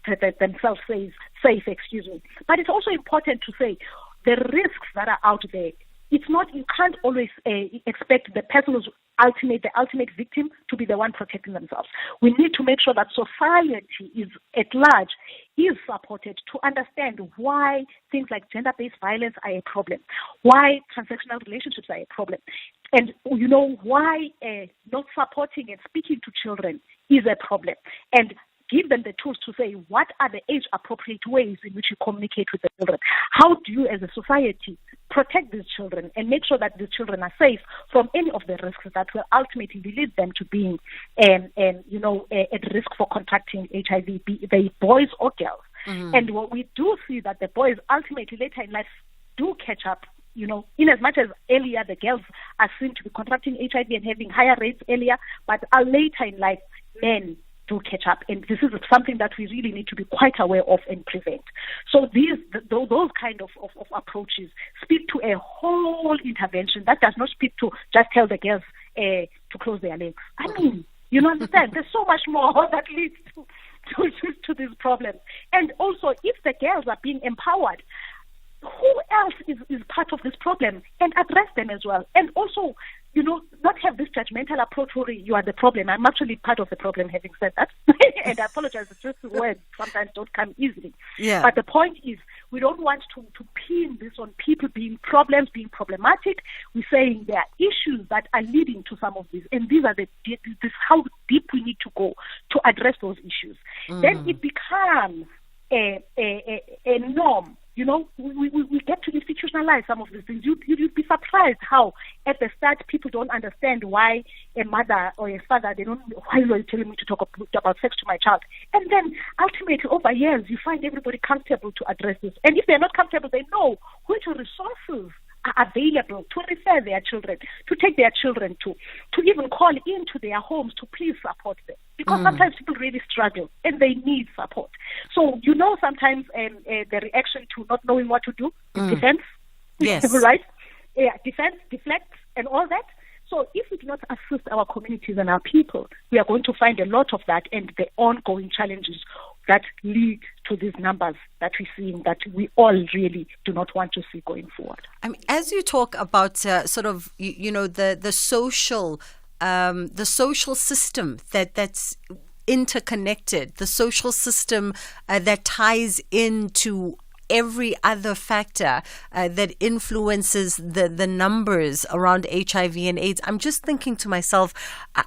safe. But it's also important to say the risks that are out there. It's not, you can't always expect the person who's the ultimate victim to be the one protecting themselves. We need to make sure that society is at large is supported to understand why things like gender-based violence are a problem, why transactional relationships are a problem, and why not supporting and speaking to children is a problem, and give them the tools to say what are the age-appropriate ways in which you communicate with the children. How do you, as a society, protect these children and make sure that the children are safe from any of the risks that will ultimately lead them to being, at risk for contracting HIV, be they boys or girls. And what we do see that the boys ultimately later in life do catch up. In as much as earlier the girls are seen to be contracting HIV and having higher rates earlier, but later in life, men do catch up, and this is something that we really need to be quite aware of and prevent. So those kind of approaches speak to a whole intervention that does not speak to just tell the girls to close their legs. I mean, understand, there's so much more that leads to these problems. And also, if the girls are being empowered, who else is part of this problem, and address them as well. And also, not have this judgmental approach where you are the problem. I'm actually part of the problem, having said that. And I apologize, it's just words sometimes don't come easily. Yeah. But the point is, we don't want to pin this on people being problems, being problematic. We're saying there are issues that are leading to some of these, and these are this how deep we need to go to address those issues. Then it becomes a norm. We get to institutionalize some of these things. You'd be surprised how, at the start, people don't understand why a mother or a father, why are you telling me to talk about sex to my child? And then, ultimately, over years, you find everybody comfortable to address this. And if they're not comfortable, they know which resources are available to refer their children, to take their children to even call into their homes to please support them. Because sometimes people really struggle and they need support. So, sometimes the reaction to not knowing what to do is defense. Yes. Right? Yeah, defense, deflect, and all that. So if we do not assist our communities and our people, we are going to find a lot of that and the ongoing challenges that lead to these numbers that we're seeing that we all really do not want to see going forward. I mean, as you talk about the social system that's interconnected, the social system that ties into every other factor that influences the numbers around HIV and AIDS. I'm just thinking to myself,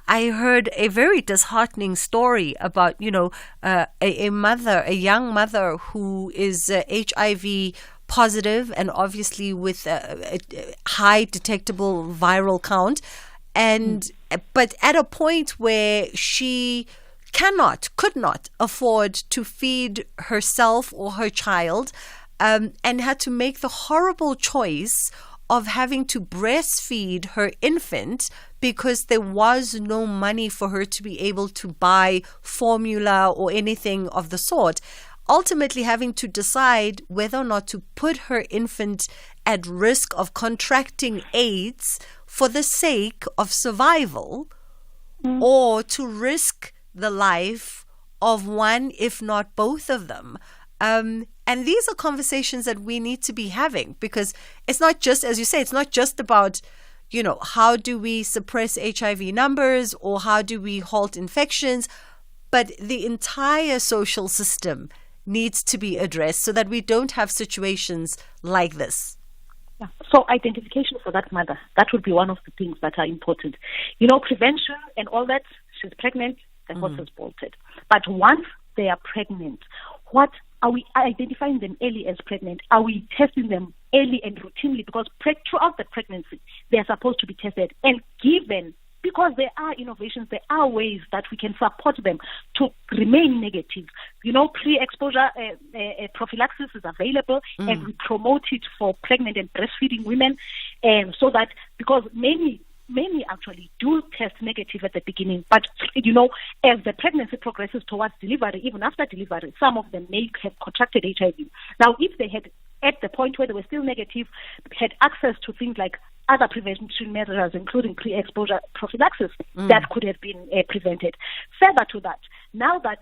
I heard a very disheartening story about, a young mother who is HIV positive and obviously with a high detectable viral count. And but at a point where she could not afford to feed herself or her child, and had to make the horrible choice of having to breastfeed her infant because there was no money for her to be able to buy formula or anything of the sort. Ultimately having to decide whether or not to put her infant at risk of contracting AIDS for the sake of survival, or to risk the life of one, if not both of them. And these are conversations that we need to be having, because it's not just, as you say, it's not just about, how do we suppress HIV numbers or how do we halt infections, but the entire social system needs to be addressed so that we don't have situations like this. Yeah. So identification for that mother, that would be one of the things that are important. Prevention and all that, she's pregnant, the horse is bolted. But once they are pregnant, what are we identifying them early as pregnant? Are we testing them early and routinely? Because throughout the pregnancy, they are supposed to be tested and given, because there are innovations, there are ways that we can support them to remain negative. Pre-exposure prophylaxis is available, and we promote it for pregnant and breastfeeding women, so that, because many actually do test negative at the beginning, but as the pregnancy progresses towards delivery, even after delivery, some of them may have contracted HIV. Now, if they had, at the point where they were still negative, had access to things like other prevention measures, including pre-exposure prophylaxis, that could have been prevented. Further to that, now that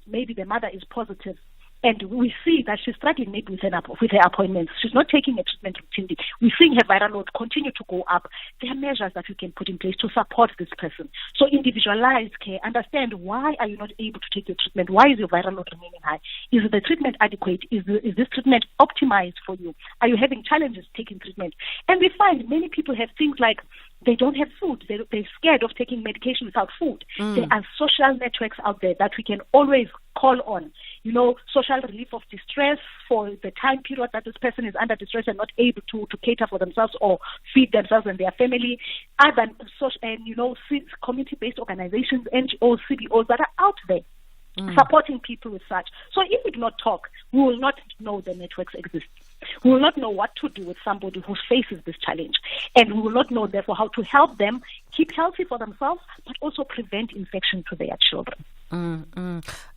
maybe the mother is positive, and we see that she's struggling maybe with her appointments, she's not taking a treatment routinely, we're seeing her viral load continue to go up. There are measures that we can put in place to support this person. So individualized care, understand, why are you not able to take your treatment? Why is your viral load remaining high? Is the treatment adequate? Is this treatment optimized for you? Are you having challenges taking treatment? And we find many people have things like they don't have food. They're scared of taking medication without food. There are social networks out there that we can always call on. Social relief of distress for the time period that this person is under distress and not able to cater for themselves or feed themselves and their family. Other social and community-based organizations, NGOs, CBOs that are out there supporting people with such. So if we do not talk, we will not know the networks exist. We will not know what to do with somebody who faces this challenge. And we will not know, therefore, how to help them keep healthy for themselves, but also prevent infection to their children.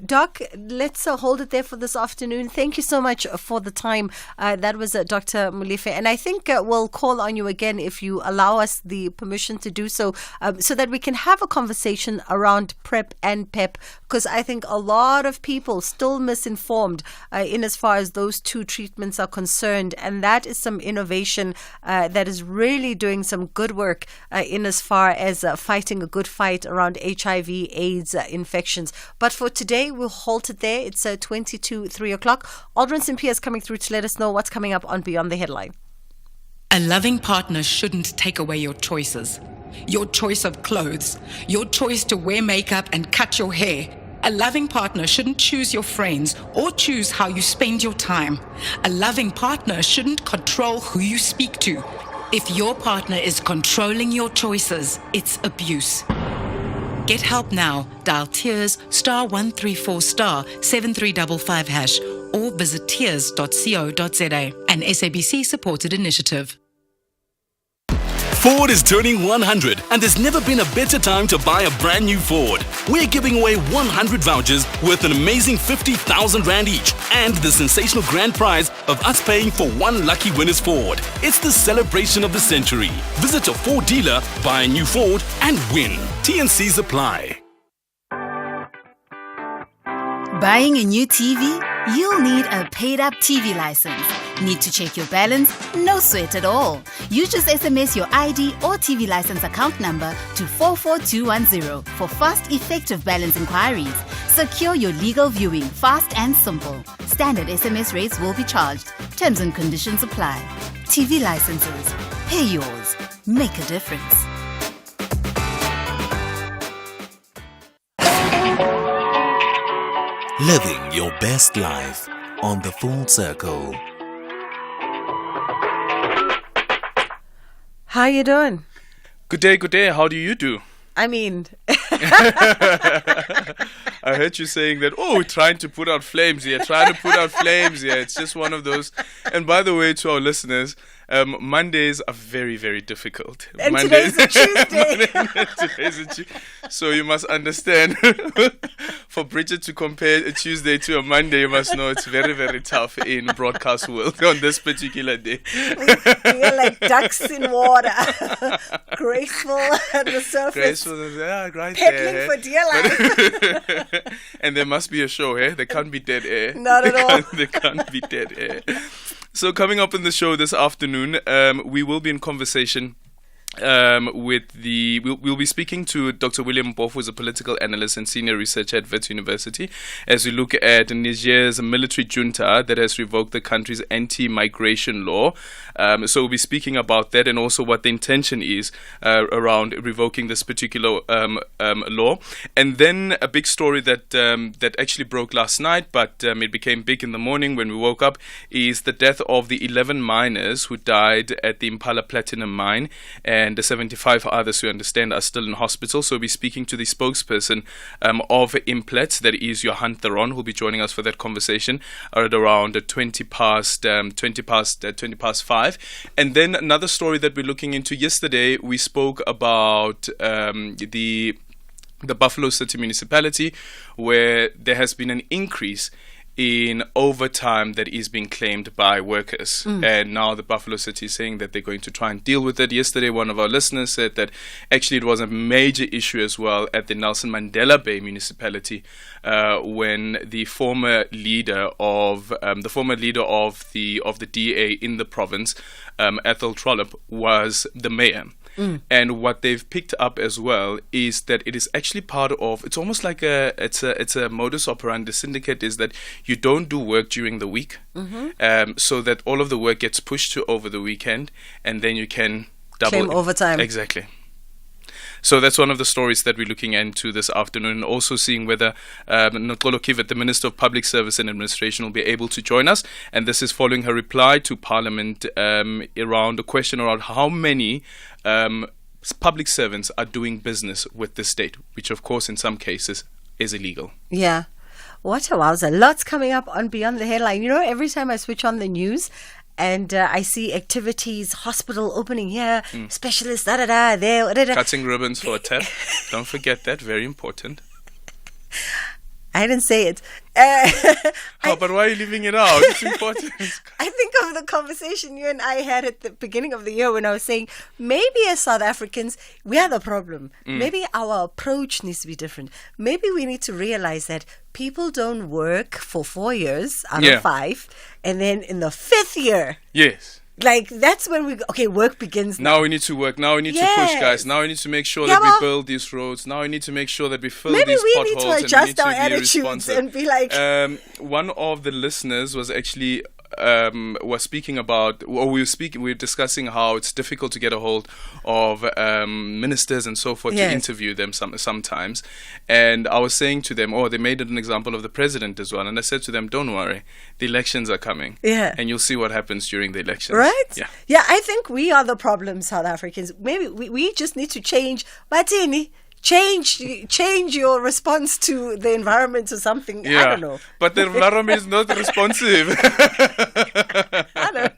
Doc, let's hold it there for this afternoon. Thank you so much for the time. That was Dr. Molefe. And I think we'll call on you again if you allow us the permission to do so, so that we can have a conversation around PrEP and PEP, because I think a lot of people still misinformed in as far as those two treatments are concerned. And that is some innovation that is really doing some good work in as far as fighting a good fight around HIV, AIDS infections. But for today, we'll halt it there. It's 3 o'clock. Aldrin St. Pierre is coming through to let us know what's coming up on Beyond the Headline. A loving partner shouldn't take away your choices. Your choice of clothes, your choice to wear makeup and cut your hair. A loving partner shouldn't choose your friends or choose how you spend your time. A loving partner shouldn't control who you speak to. If your partner is controlling your choices, it's abuse. Get help now. Dial Tears *134 *7355# or visit tears.co.za. An SABC supported initiative. Ford is turning 100 and there's never been a better time to buy a brand new Ford. We're giving away 100 vouchers worth an amazing 50,000 Rand each and the sensational grand prize of us paying for one lucky winner's Ford. It's the celebration of the century. Visit a Ford dealer, buy a new Ford and win. T&Cs apply. Buying a new TV? You'll need a paid-up TV license. Need to check your balance? No sweat at all. You just SMS your ID or TV license account number to 44210 for fast, effective balance inquiries. Secure your legal viewing fast and simple. Standard SMS rates will be charged. Terms and conditions apply. TV licenses. Pay yours. Make a difference. Living your best life on the Full Circle. How you doing? Good day, good day. How do you do? I mean... I heard you saying that, we're trying to put out flames here, It's just one of those. And by the way, to our listeners, Mondays are very, very difficult. And today's a Tuesday. So you must understand, for Bridget to compare a Tuesday to a Monday, you must know it's very, very tough in broadcast world on this particular day. We're like ducks in water. Graceful at the surface. Right peddling there. For dear life. And there must be a show, There can't be dead air. Not at all. There can't be dead air. So coming up in the show this afternoon, we will be in conversation we'll be speaking to Dr. William Mpofu, who is a political analyst and senior researcher at Wits University, as we look at Niger's military junta that has revoked the country's anti-migration law. So we'll be speaking about that and also what the intention is around revoking this particular law. And then a big story that actually broke last night, but it became big in the morning when we woke up, is the death of the 11 miners who died at the Impala Platinum mine, and the 75 others we understand are still in hospital. So we'll be speaking to the spokesperson of Implet, that is Johan Theron, who'll be joining us for that conversation at around 20 past 5. And then another story that we're looking into. Yesterday we spoke about the Buffalo City municipality, where there has been an increase in overtime that is being claimed by workers. And now the Buffalo City is saying that they're going to try and deal with it. Yesterday, one of our listeners said that actually it was a major issue as well at the Nelson Mandela Bay municipality when the former leader of the DA in the province, Ethel Trollop, was the mayor. And what they've picked up as well is that it is actually part of, it's almost like it's a modus operandi syndicate, is that you don't do work during the week, so that all of the work gets pushed to over the weekend, and then you can claim overtime. Exactly. So that's one of the stories that we're looking into this afternoon, and also seeing whether Nokolo Kivet, the Minister of Public Service and Administration, will be able to join us. And this is following her reply to Parliament around a question around how many public servants are doing business with the state, which of course in some cases is illegal. Yeah. What a wowza. Lots coming up on Beyond the Headline. You know, every time I switch on the news, and I see activities, hospital opening here, specialists, there. Cutting ribbons for a tap. Don't forget that, very important. I didn't say it. But why are you leaving it out? It's important. I think of the conversation you and I had at the beginning of the year when I was saying, maybe as South Africans, we are the problem. Maybe our approach needs to be different. Maybe we need to realize that people don't work for 4 years out of 5, and then in the 5th year. Yes. Like, that's when work begins now. Now we need to work. Now we need to push, guys. Now we need to make sure that we build these roads. Now we need to make sure that we fill these potholes. Maybe we need to adjust our attitudes and be like... one of the listeners was actually... was speaking about, or we were discussing how it's difficult to get a hold of ministers and so forth to interview them sometimes. And I was saying to them, they made an example of the president as well. And I said to them, don't worry, the elections are coming. Yeah. And you'll see what happens during the elections. Right? Yeah. Yeah, I think we are the problem, South Africans. Maybe we just need to change. Batini. Change your response to the environment or something. Yeah, I don't know. But the environment is not responsive. I don't know.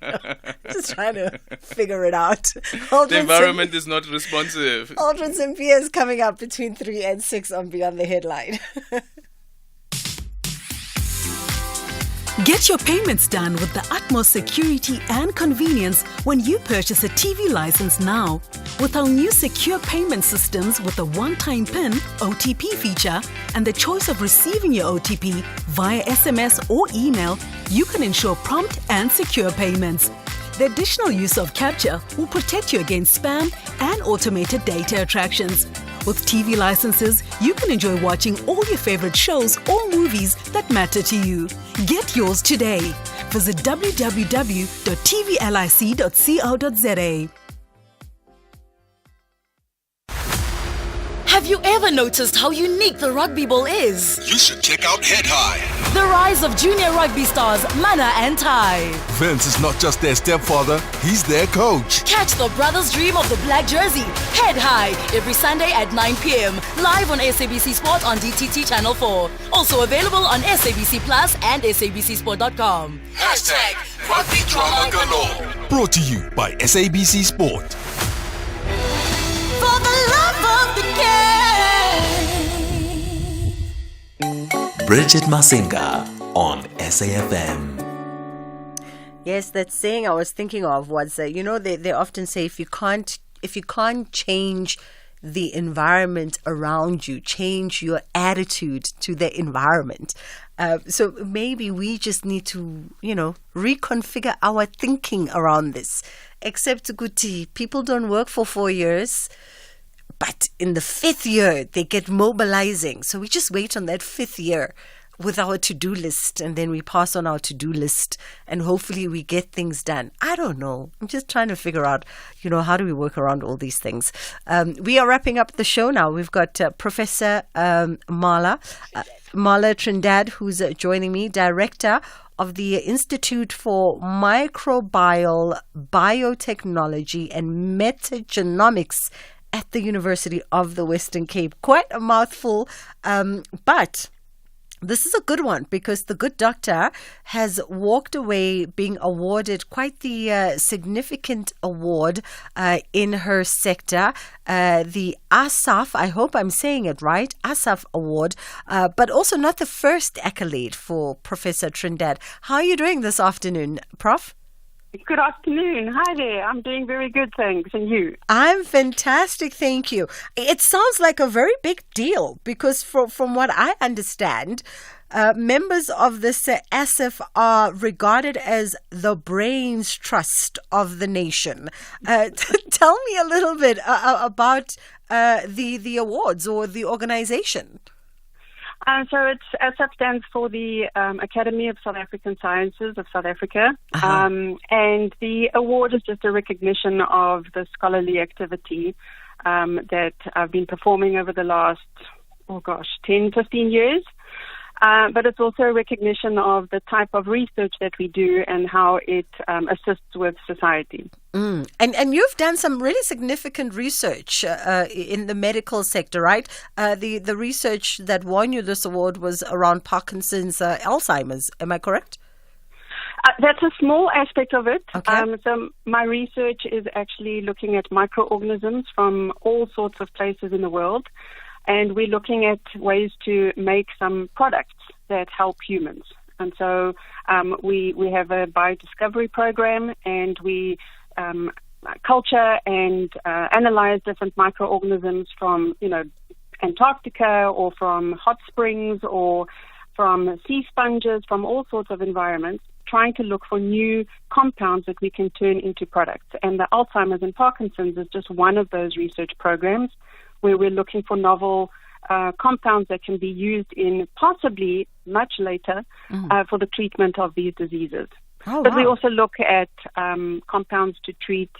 Just trying to figure it out. The environment is not responsive. Aldrin and Piers coming up between 3 and 6 on Beyond the Headline. Get your payments done with the utmost security and convenience when you purchase a TV license now. With our new secure payment systems with a one-time PIN, OTP feature, and the choice of receiving your OTP via SMS or email, you can ensure prompt and secure payments. The additional use of capture will protect you against spam and automated data attractions. With TV licenses, you can enjoy watching all your favorite shows or movies that matter to you. Get yours today. Visit www.tvlic.co.za. Have you ever noticed how unique the rugby ball is? You should check out Head High. The rise of junior rugby stars Mana and Tai. Vince is not just their stepfather, he's their coach. Catch the brothers' dream of the black jersey, Head High, every Sunday at 9 p.m. Live on SABC Sport on DTT Channel 4. Also available on SABC Plus and SABCSport.com. #Rugby Drama Galore. Brought to you by SABC Sport. For the love of the game. Bridget Masinga on SAFM. Yes, that saying I was thinking of was, they often say if you can't change the environment around you, change your attitude to the environment. So maybe we just need to, reconfigure our thinking around this. Except, Guti, people don't work for 4 years, but in the 5th year, they get mobilizing. So we just wait on that 5th year with our to-do list, and then we pass on our to-do list, and hopefully we get things done. I don't know. I'm just trying to figure out, how do we work around all these things? We are wrapping up the show now. We've got Professor Marla Trindad, who's joining me, Director of the Institute for Microbial Biotechnology and Metagenomics at the University of the Western Cape. Quite a mouthful, but this is a good one because the good doctor has walked away being awarded quite the significant award in her sector, the ASAF, I hope I'm saying it right, ASAF Award, but also not the first accolade for Professor Trindad. How are you doing this afternoon, Prof? Good afternoon. Hi there. I'm doing very good, thanks. And you? I'm fantastic, thank you. It sounds like a very big deal because from what I understand, members of this ASAF are regarded as the brains trust of the nation. Tell me a little bit about the awards or the organization. So ASAF stands for the Academy of South African Sciences of South Africa. And the award is just a recognition of the scholarly activity that I've been performing over the last, 10, 15 years. But it's also a recognition of the type of research that we do and how it assists with society. And you've done some really significant research in the medical sector, right? The research that won you this award was around Parkinson's, Alzheimer's. Am I correct? That's a small aspect of it. Okay. So my research is actually looking at microorganisms from all sorts of places in the world. And we're looking at ways to make some products that help humans. And so we have a biodiscovery program, and we culture and analyze different microorganisms from, Antarctica or from hot springs or from sea sponges, from all sorts of environments, trying to look for new compounds that we can turn into products. And the Alzheimer's and Parkinson's is just one of those research programs where we're looking for novel compounds that can be used in possibly much later for the treatment of these diseases. But we also look at compounds to treat,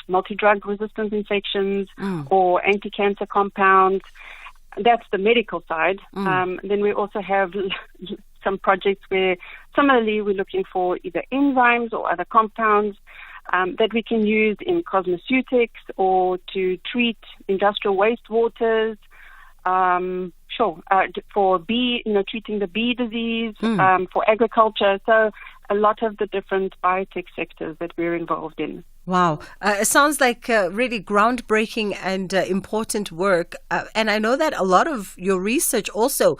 multi-drug resistant infections or anti-cancer compounds. That's the medical side. Then we also have some projects where similarly we're looking for either enzymes or other compounds that we can use in cosmeceutics or to treat industrial wastewaters, for bee, treating the bee disease, for agriculture. So a lot of the different biotech sectors that we're involved in. Wow. It sounds like really groundbreaking and important work. And I know that a lot of your research also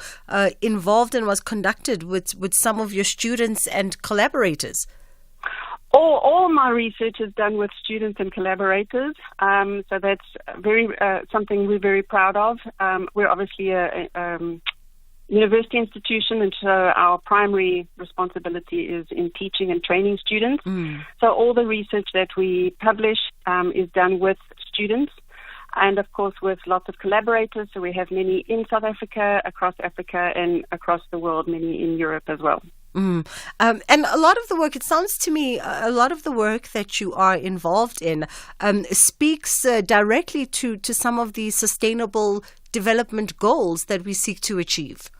involved and was conducted with some of your students and collaborators. All my research is done with students and collaborators, so that's very something we're very proud of. We're obviously a university institution, and so our primary responsibility is in teaching and training students. So all the research that we publish is done with students, and of course with lots of collaborators. So we have many in South Africa, across Africa, and across the world, many in Europe as well. And a lot of the work, it sounds to me, a lot of the work that you are involved in speaks directly to some of the sustainable development goals that we seek to achieve.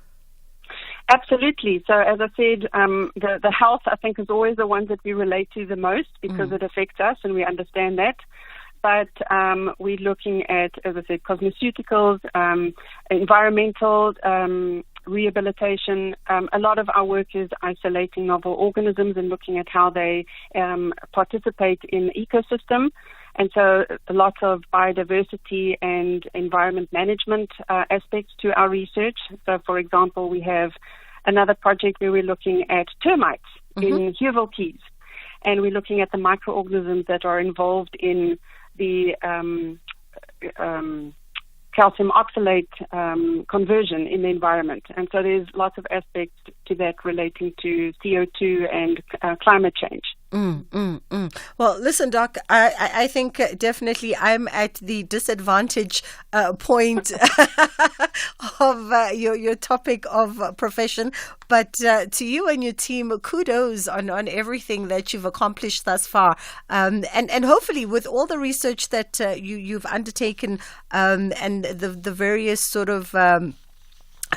Absolutely. So as I said, the health, I think, is always the one that we relate to the most because it affects us and we understand that. But we're looking at, as I said, cosmeceuticals, environmental rehabilitation. A lot of our work is isolating novel organisms and looking at how they participate in the ecosystem. And so a lot of biodiversity and environment management aspects to our research. So, for example, we have another project where we're looking at termites in Hueville Keys. And we're looking at the microorganisms that are involved in the calcium oxalate conversion in the environment. And so there's lots of aspects to that relating to CO2 and climate change. Well, listen, Doc, I think definitely I'm at the disadvantage point of your topic of profession. But to you and your team, kudos on everything that you've accomplished thus far. And hopefully with all the research that you've undertaken and the various sort of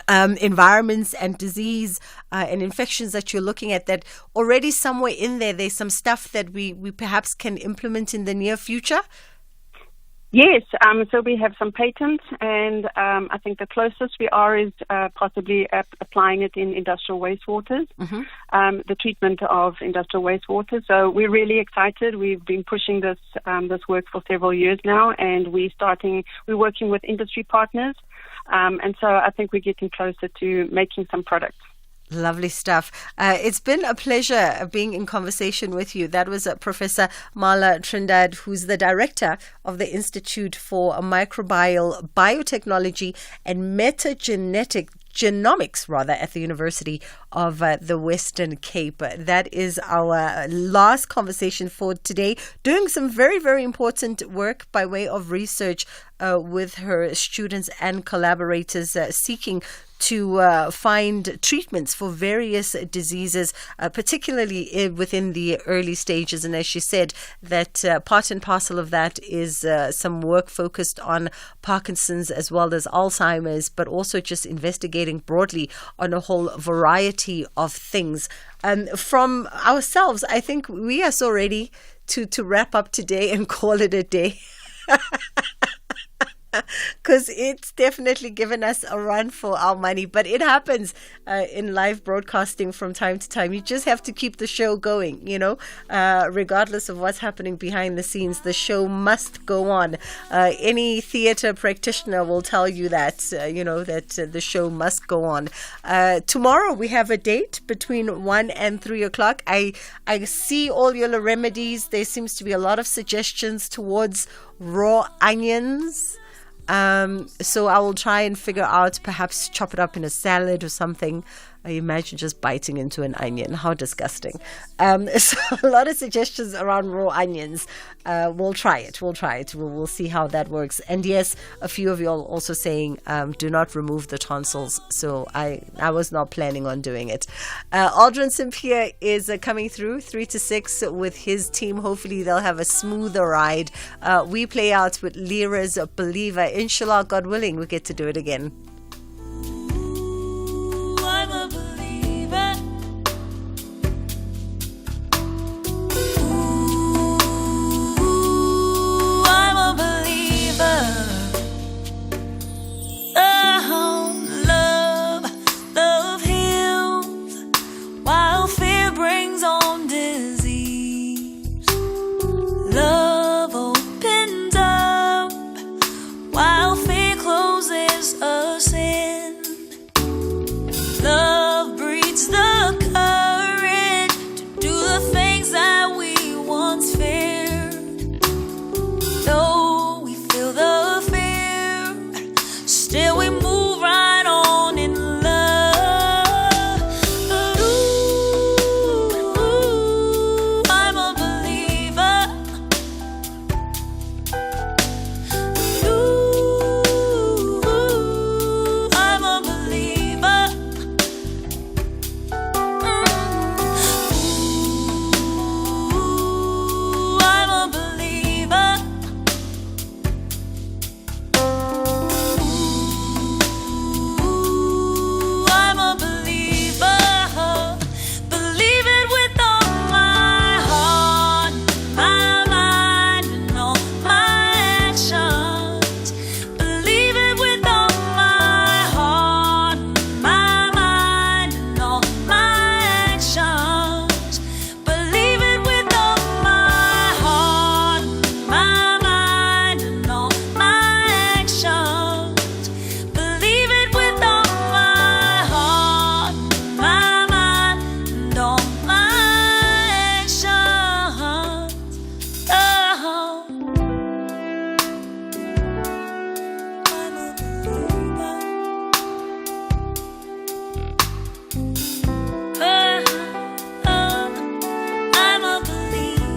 environments and disease and infections that you're looking at, that already somewhere in there's some stuff that we perhaps can implement in the near future? Yes, so we have some patents, and I think the closest we are is possibly applying it in industrial wastewaters, the treatment of industrial wastewater. So we're really excited. We've been pushing this work for several years now, and we're working with industry partners, and so I think we're getting closer to making some products. Lovely stuff. It's been a pleasure being in conversation with you. That was Professor Mala Trindad, who's the director of the Institute for Microbial Biotechnology and Genomics at the University of the Western Cape. That is our last conversation for today, doing some very, very important work by way of research with her students and collaborators seeking to find treatments for various diseases, particularly within the early stages. And as she said, that part and parcel of that is some work focused on Parkinson's as well as Alzheimer's, but also just investigating broadly on a whole variety of things. From ourselves, I think we are so ready to wrap up today and call it a day. Because it's definitely given us a run for our money. But it happens in live broadcasting from time to time. You just have to keep the show going, regardless of what's happening behind the scenes. The show must go on. Any theater practitioner will tell you that, that the show must go on. Tomorrow we have a date between 1 and 3 o'clock. I see all your remedies. There seems to be a lot of suggestions towards raw onions. So I will try and figure out, perhaps chop it up in a salad or something. I imagine just biting into an onion. How disgusting. So a lot of suggestions around raw onions. We'll try it. We'll see how that works. And yes, a few of you are also saying, do not remove the tonsils. So I was not planning on doing it. Aldrin St-Pierre is coming through 3 to 6 with his team. Hopefully they'll have a smoother ride. We play out with Lyra's Believer. Inshallah, God willing, we get to do it again.